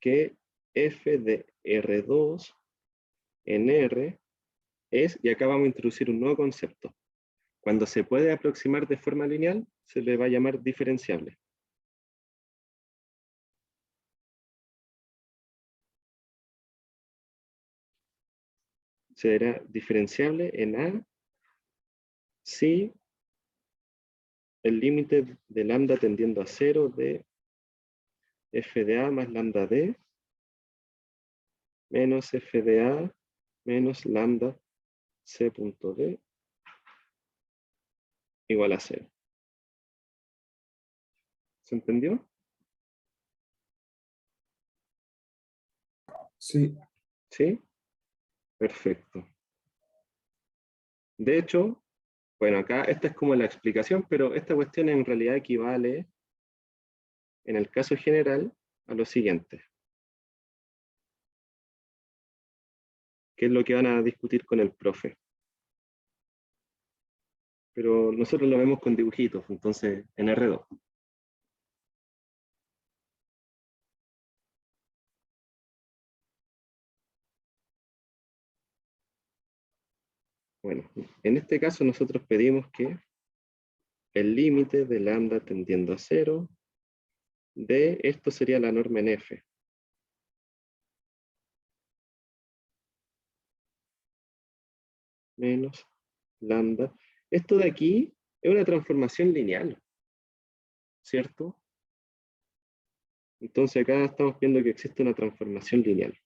que f de R2 en R es, y acá vamos a introducir un nuevo concepto. Cuando se puede aproximar de forma lineal, se le va a llamar diferenciable. Será diferenciable en A si el límite de lambda tendiendo a 0 de f de A más lambda D menos f de A menos lambda c punto D igual a 0. ¿Se entendió? Sí. ¿Sí? Perfecto. De hecho, bueno, acá esta es como la explicación, pero esta cuestión en realidad equivale, en el caso general, a lo siguiente. ¿Qué es lo que van a discutir con el profe? Pero nosotros lo vemos con dibujitos, entonces en R2. Bueno, en este caso nosotros pedimos que el límite de lambda tendiendo a 0 de esto sería la norma en F. Menos lambda. Esto de aquí es una transformación lineal, ¿cierto? Entonces acá estamos viendo que existe una transformación lineal.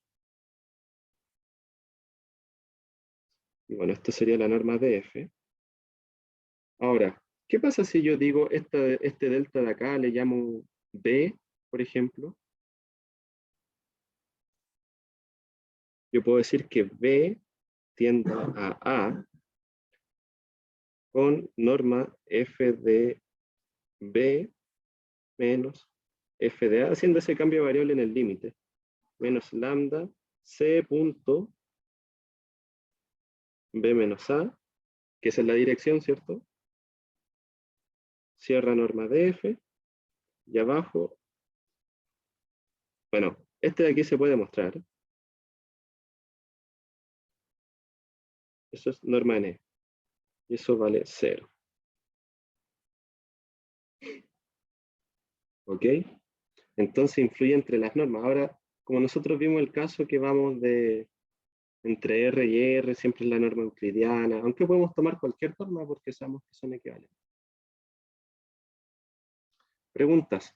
Y bueno, esto sería la norma de F. Ahora, ¿qué pasa si yo digo este delta de acá le llamo B, por ejemplo? Yo puedo decir que B tiende a A con norma F de B menos F de A, haciendo ese cambio de variable en el límite, menos lambda C punto B menos A, que esa es la dirección, ¿cierto? Cierra norma de F, y abajo, bueno, este de aquí se puede mostrar. Eso es norma N, y eso vale 0. ¿Ok? Entonces influye entre las normas. Ahora, como nosotros vimos el caso que vamos de entre R y R, siempre es la norma euclidiana, aunque podemos tomar cualquier norma porque sabemos que son equivalentes. ¿Preguntas?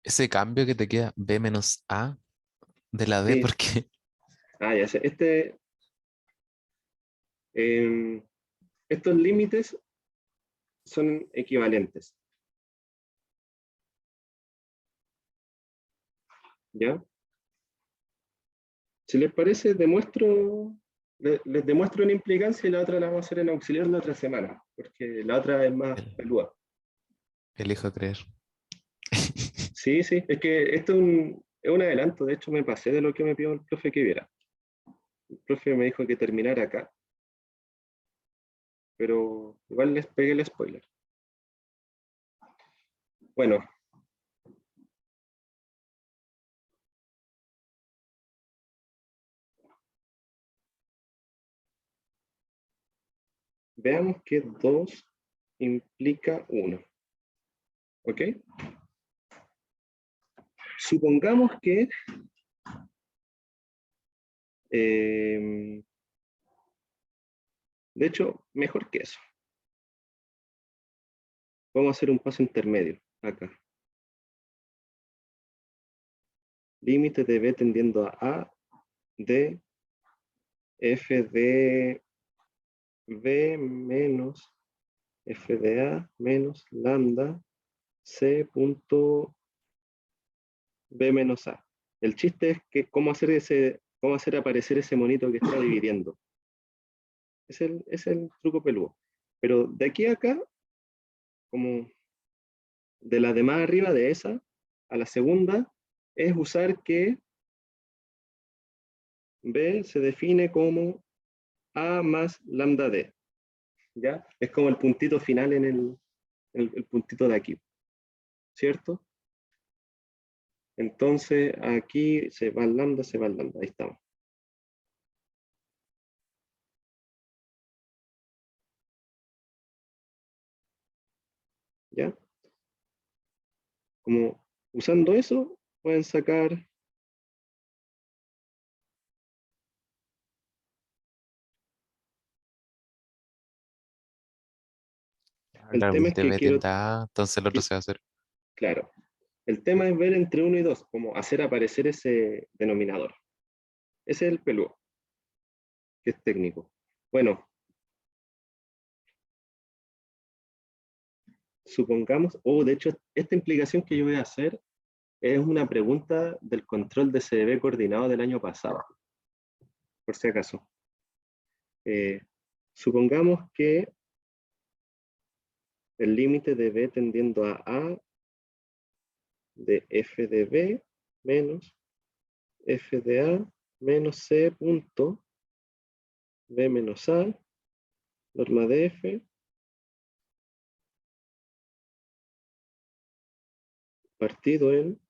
Ese cambio que te queda B menos A de la D, Sí. ¿por qué? Ah, ya sé. Estos límites son equivalentes. ¿Ya? Si les parece, les demuestro una implicancia y la otra la vamos a hacer en auxiliar la otra semana, porque la otra es más peluda. Elijo creer. Sí, sí, es que esto es un adelanto, de hecho me pasé de lo que me pidió el profe que viera. El profe me dijo que terminara acá, pero igual les pegué el spoiler. Bueno, veamos que 2 implica 1. ¿Ok? Supongamos que de hecho, mejor que eso. Vamos a hacer un paso intermedio acá. Límite de B tendiendo a de f de B menos f de A menos lambda C punto B menos A. El chiste es que cómo hacer aparecer ese monito que está dividiendo. Es el truco peludo. Pero de aquí a acá, como de la de más arriba de esa a la segunda, es usar que B se define como A más lambda D. ¿Ya? Es como el puntito final en el puntito de aquí. ¿cierto? Entonces aquí se va dando, ahí estamos. ¿Ya? Como usando eso, pueden sacar el Claro, tema es de que B quiero, tiende a A, entonces el otro se va a hacer. claro, el tema es ver entre uno y 2, como hacer aparecer ese denominador. Ese es el peludo, que es técnico. Bueno, supongamos, de hecho, esta implicación que yo voy a hacer es una pregunta del control de CDB coordinado del año pasado, por si acaso. Supongamos que el límite de B tendiendo a A de f de B menos f de A menos C punto B menos A, norma de F, partido en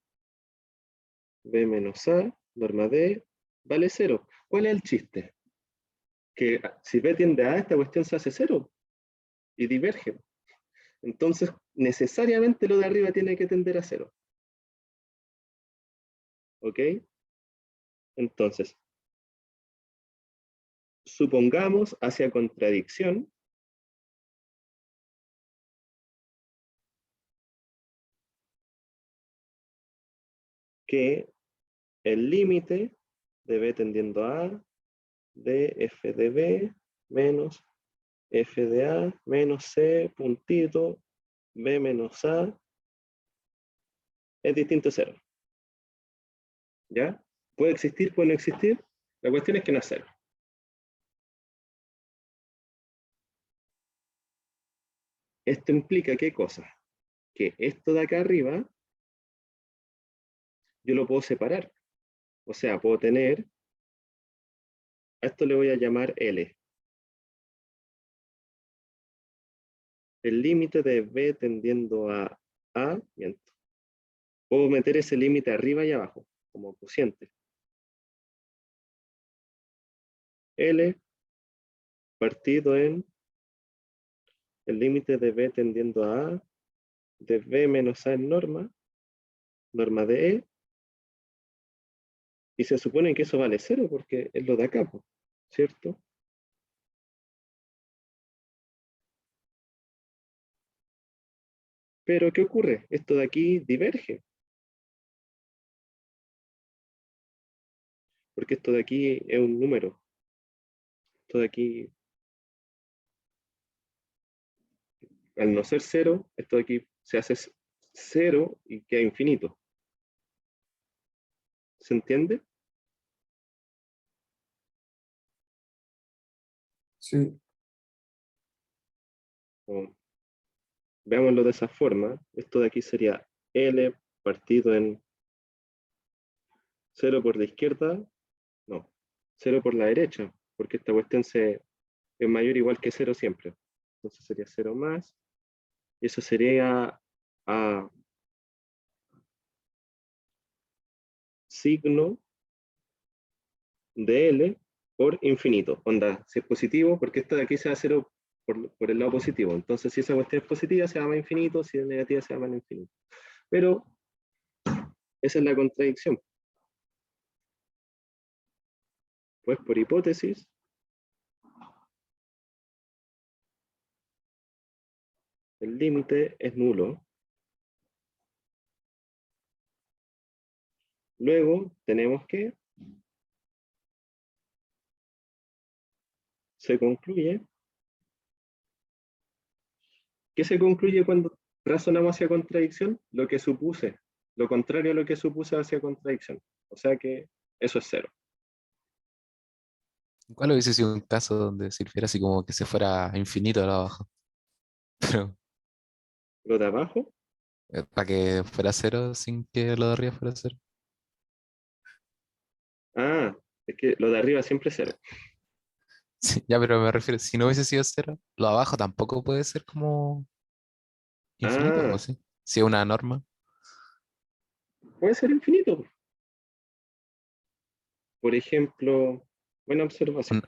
B menos A, norma de, vale 0. ¿Cuál es el chiste? Que si B tiende a A, esta cuestión se hace 0 y diverge. Entonces, necesariamente lo de arriba tiene que tender a 0. ¿Ok? Entonces, supongamos hacia contradicción que el límite de B tendiendo a A de f de B menos f de A menos C puntito B menos A es distinto a 0. ¿Ya? Puede existir, puede no existir. La cuestión es que no es 0. Esto implica ¿qué cosa? Que esto de acá arriba yo lo puedo separar. O sea, puedo tener, a esto le voy a llamar L. El límite de B tendiendo a A, miento. Puedo meter ese límite arriba y abajo, como cociente. L partido en el límite de B tendiendo a A, de B menos A en norma, norma de E, y se supone que eso vale 0 porque es lo de acá, ¿cierto? Pero ¿qué ocurre? Esto de aquí diverge, porque esto de aquí es un número. Esto de aquí, al no ser 0, esto de aquí se hace 0 y queda infinito. ¿Se entiende? Sí, O, veámoslo de esa forma. Esto de aquí sería L partido en 0 por la izquierda, no, 0 por la derecha, porque esta cuestión es mayor o igual que 0 siempre. Entonces sería 0 más, y eso sería a signo de L por infinito. Onda, si es positivo, porque esto de aquí se va a 0 por el lado positivo. Entonces, si esa cuestión es positiva, se llama infinito, si es negativa, se llama infinito. Pero esa es la contradicción. Pues por hipótesis, el límite es nulo. Luego tenemos que se concluye. ¿Qué se concluye cuando razonamos hacia contradicción? Lo que supuse, lo contrario a lo que supuse hacia contradicción. O sea que eso es 0. ¿Cuál hubiese sido un caso donde sirviera así como que se fuera a infinito de abajo? Pero Lo de abajo, para que fuera cero sin que lo de arriba fuera cero. es que lo de arriba siempre es 0. Sí, ya, pero me refiero, si no hubiese sido cero, lo de abajo tampoco puede ser como infinito, ¿o Ah, sí? Si es una norma. puede ser infinito. Por ejemplo, buena observación.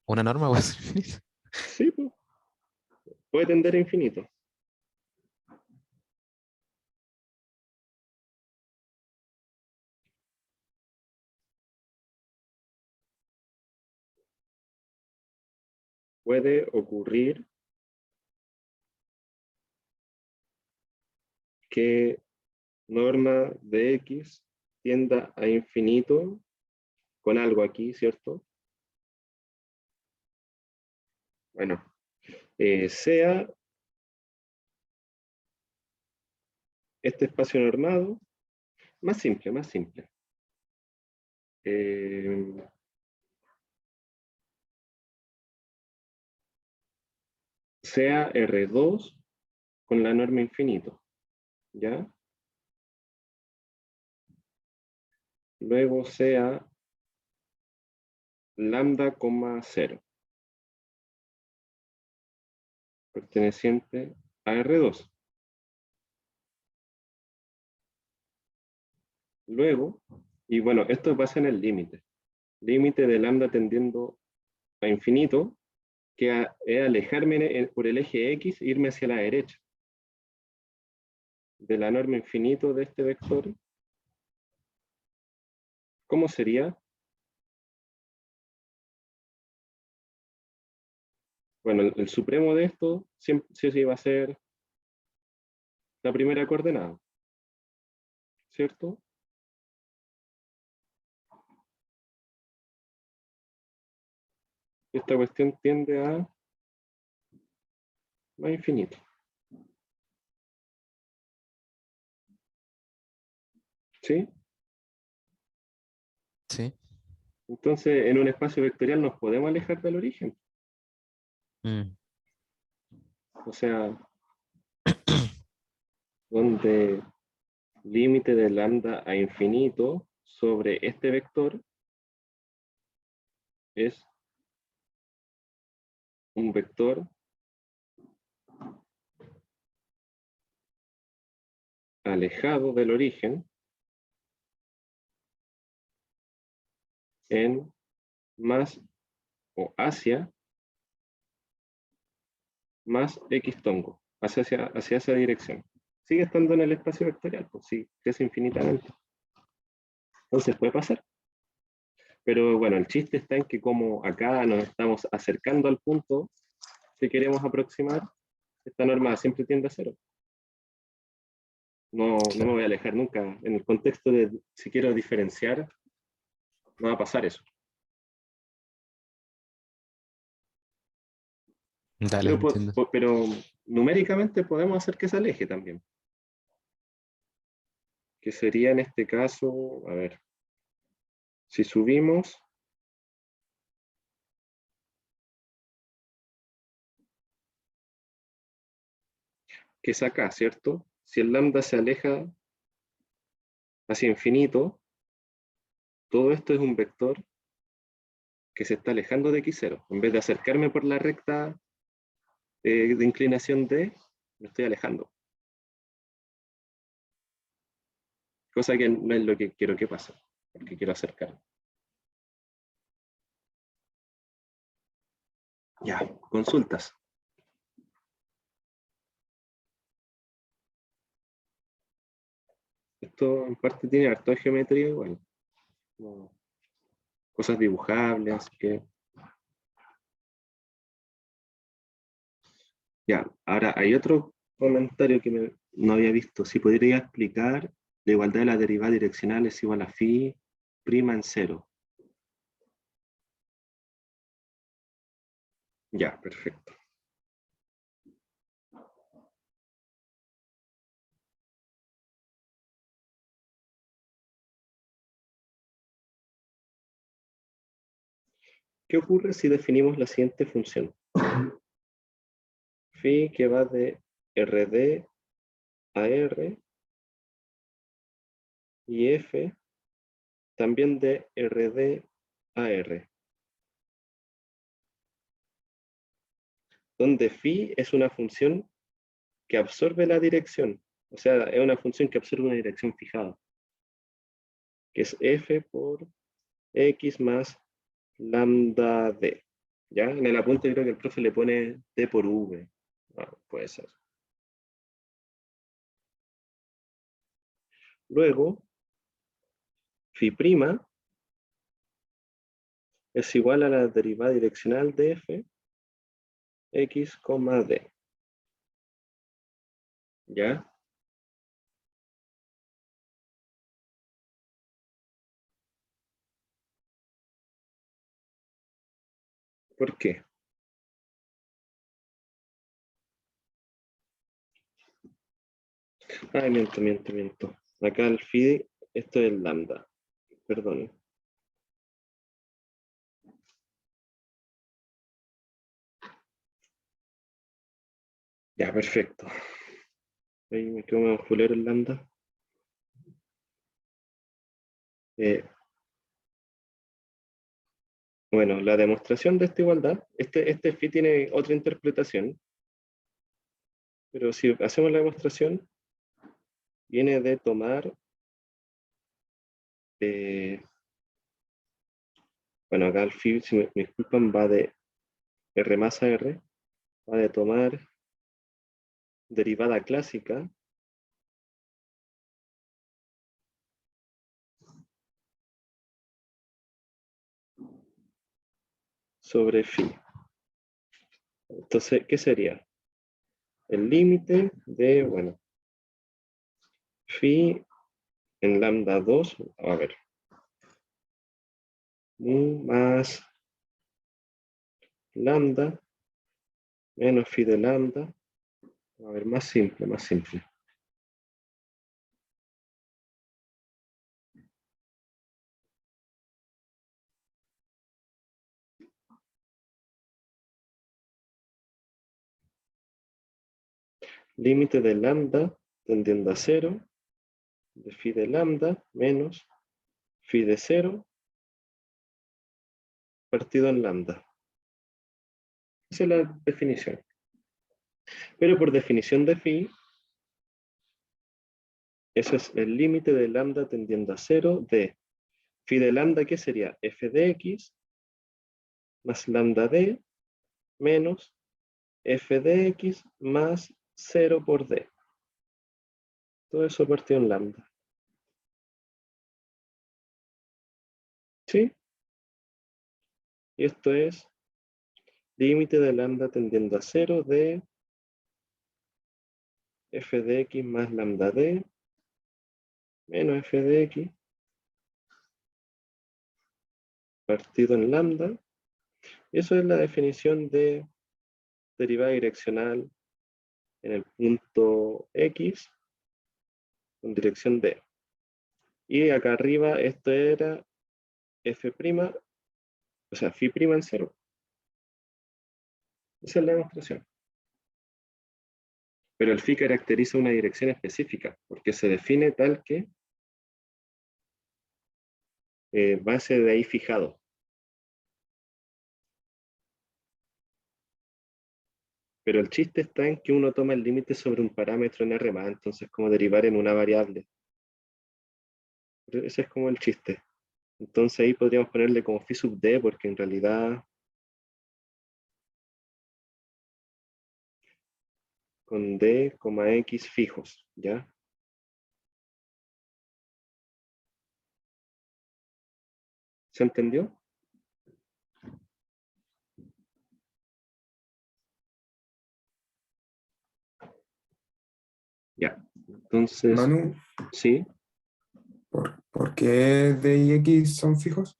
Una norma puede ser infinita. Sí, pues, puede tender a infinito. Puede ocurrir que norma de X tienda a infinito con algo aquí, ¿cierto? Bueno, sea este espacio normado, más simple, más simple. Sea R2 con la norma infinito, ¿ya? Luego sea lambda, 0, perteneciente a R2. Luego, y bueno, esto pasa en el límite de lambda tendiendo a infinito, que es alejarme por el eje X e irme hacia la derecha. De la norma infinito de este vector, ¿cómo sería? Bueno, el supremo de esto siempre sí va a ser la primera coordenada, ¿cierto? Esta cuestión tiende a más infinito. ¿Sí? Sí. Entonces, en un espacio vectorial nos podemos alejar del origen. Mm. O sea, donde límite de lambda a infinito sobre este vector es un vector alejado del origen en más o hacia más x tongo, hacia esa dirección. Sigue estando en el espacio vectorial, pues sí, crece infinitamente. Entonces puede pasar. Pero bueno, el chiste está en que como acá nos estamos acercando al punto que queremos aproximar, esta norma siempre tiende a cero. No me voy a alejar nunca. En el contexto de si quiero diferenciar, no va a pasar eso. Dale, Pero, entiendo. pero numéricamente podemos hacer que se aleje también. Que sería en este caso, a ver, si subimos, que es acá, ¿cierto? Si el lambda se aleja hacia infinito, todo esto es un vector que se está alejando de x0. En vez de acercarme por la recta de inclinación D, me estoy alejando. Cosa que no es lo que quiero que pase, porque quiero acercarme. Ya, consultas. Esto en parte tiene harto de geometría igual. Como cosas dibujables, así que... Ya, ahora hay otro comentario que no había visto. Si podría explicar la igualdad de la derivada direccional es igual a phi prima en cero. Ya, perfecto. ¿Qué ocurre si definimos la siguiente función? Phi que va de RD a R y F también de RD a R, donde phi es una función que absorbe la dirección, o sea, es una función que absorbe una dirección fijada. que es f por x más lambda d. ¿Ya? En el apunte creo que el profe le pone d por v. Ah, puede ser. Luego, phi' es igual a la derivada direccional de f, x, d. ¿Ya? ¿Por qué? Ay, miento. Acá el phi, esto es el lambda. Perdón. Ya, perfecto. Ahí me quedo más fulero el lambda. Bueno, la demostración de esta igualdad, este phi tiene otra interpretación, pero si hacemos la demostración, viene de tomar, bueno, acá el phi, si me disculpan, va de r más a r, va de tomar derivada clásica sobre phi. Entonces, ¿qué sería? El límite de, bueno, phi en lambda 2, a ver, mu más lambda menos phi de lambda, a ver, más simple. Límite de lambda tendiendo a 0, de phi de lambda menos phi de 0 partido en lambda. Esa es la definición. Pero por definición de phi, eso es el límite de lambda tendiendo a 0 de phi de lambda, que sería f de x más lambda d menos f de x más 0 por d. Todo eso partido en lambda. ¿Sí? Y esto es límite de lambda tendiendo a 0 de f de x más lambda d menos f de x partido en lambda. Eso es la definición de derivada direccional en el punto x con dirección d. Y acá arriba esto era f', o sea, phi' en 0. Esa es la demostración. Pero el phi caracteriza una dirección específica, porque se define tal que base de ahí fijado. Pero el chiste está en que uno toma el límite sobre un parámetro en R+, entonces como derivar en una variable. Pero ese es como el chiste. Entonces ahí podríamos ponerle como phi sub d, porque en realidad con d, x fijos, ¿ya? ¿Se entendió? Ya. Entonces, Manu, sí. ¿por qué D y X son fijos?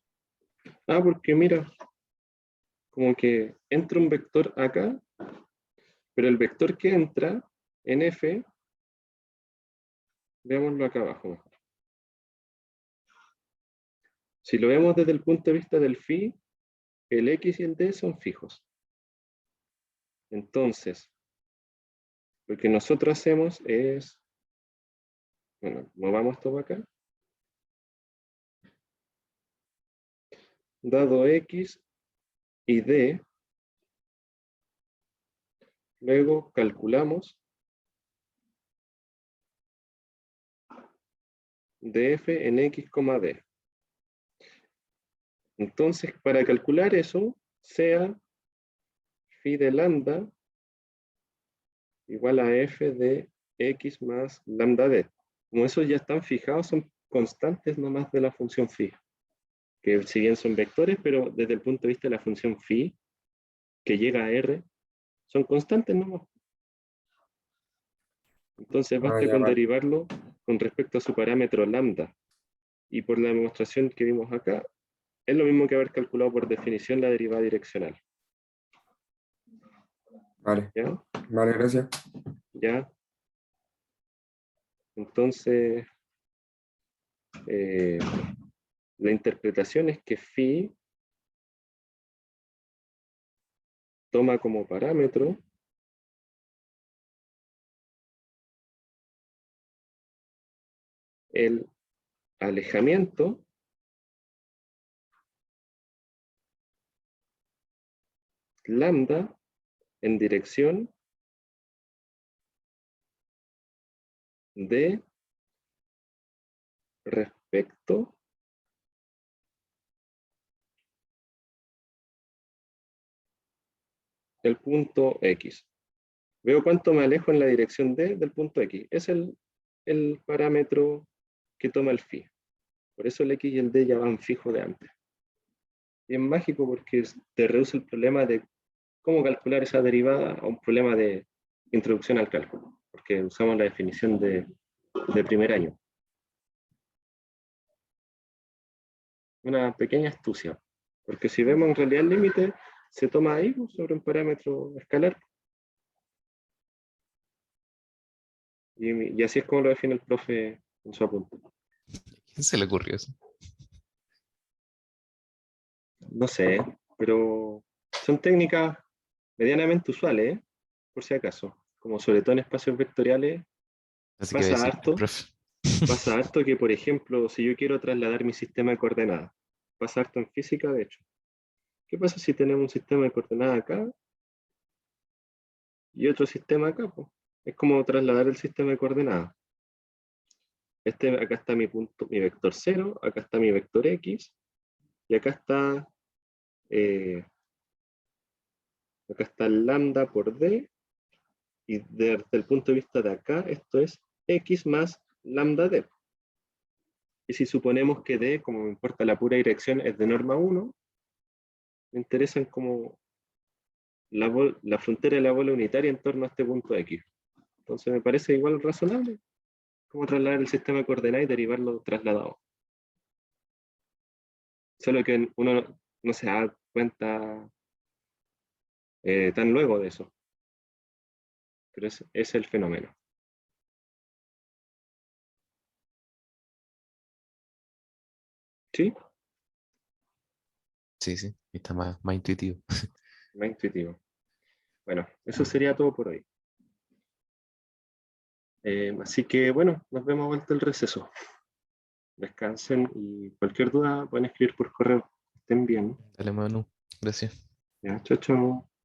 Ah, porque mira, como que entra un vector acá, pero el vector que entra en F, veámoslo acá abajo mejor. Si lo vemos desde el punto de vista del phi, el X y el D son fijos. Entonces, lo que nosotros hacemos es, bueno, movamos todo acá. Dado X y D, luego calculamos de f en x, d. Entonces, para calcular eso, sea phi de lambda igual a f de x más lambda d. Como esos ya están fijados, son constantes nomás de la función phi, que si bien son vectores, pero desde el punto de vista de la función phi, que llega a r, son constantes nomás. Entonces basta ya, con vale. derivarlo con respecto a su parámetro lambda. Y por la demostración que vimos acá, es lo mismo que haber calculado por definición la derivada direccional. Vale, ¿Ya? vale, gracias. ¿Ya? Entonces, la interpretación es que phi toma como parámetro el alejamiento lambda en dirección de respecto del punto X. Veo cuánto me alejo en la dirección D del punto X. Es el parámetro que toma el phi. Por eso el X y el D ya van fijos de antes. Y es mágico porque te reduce el problema de cómo calcular esa derivada a un problema de introducción al cálculo, porque usamos la definición de primer año. Una pequeña astucia, porque si vemos en realidad el límite, se toma ahí sobre un parámetro escalar. Y así es como lo define el profe en su apunte. ¿Quién se le ocurrió eso? No sé, pero son técnicas medianamente usuales, ¿eh? Por si acaso. Como sobre todo en espacios vectoriales, Así que voy a decir, profe. pasa harto que, por ejemplo, si yo quiero trasladar mi sistema de coordenadas, pasa harto en física, de hecho. ¿Qué pasa si tenemos un sistema de coordenadas acá y otro sistema acá? Pues? Es como trasladar el sistema de coordenadas. Acá está mi punto, mi vector 0, acá está mi vector x, y acá está el lambda por d, y desde el punto de vista de acá, esto es x más lambda d. Y si suponemos que d, como me importa la pura dirección, es de norma 1, me interesan como la frontera de la bola unitaria en torno a este punto x. Entonces me parece igual razonable como trasladar el sistema de coordenadas y derivarlo trasladado. Solo que uno no se da cuenta tan luego de eso. Pero es el fenómeno. ¿Sí? Sí, sí, está más intuitivo. Más intuitivo. Bueno, eso sería todo por hoy. Así que bueno, nos vemos a vuelta el receso. Descansen y cualquier duda pueden escribir por correo. Estén bien. Dale, Manu. Gracias. Ya, chao, chao.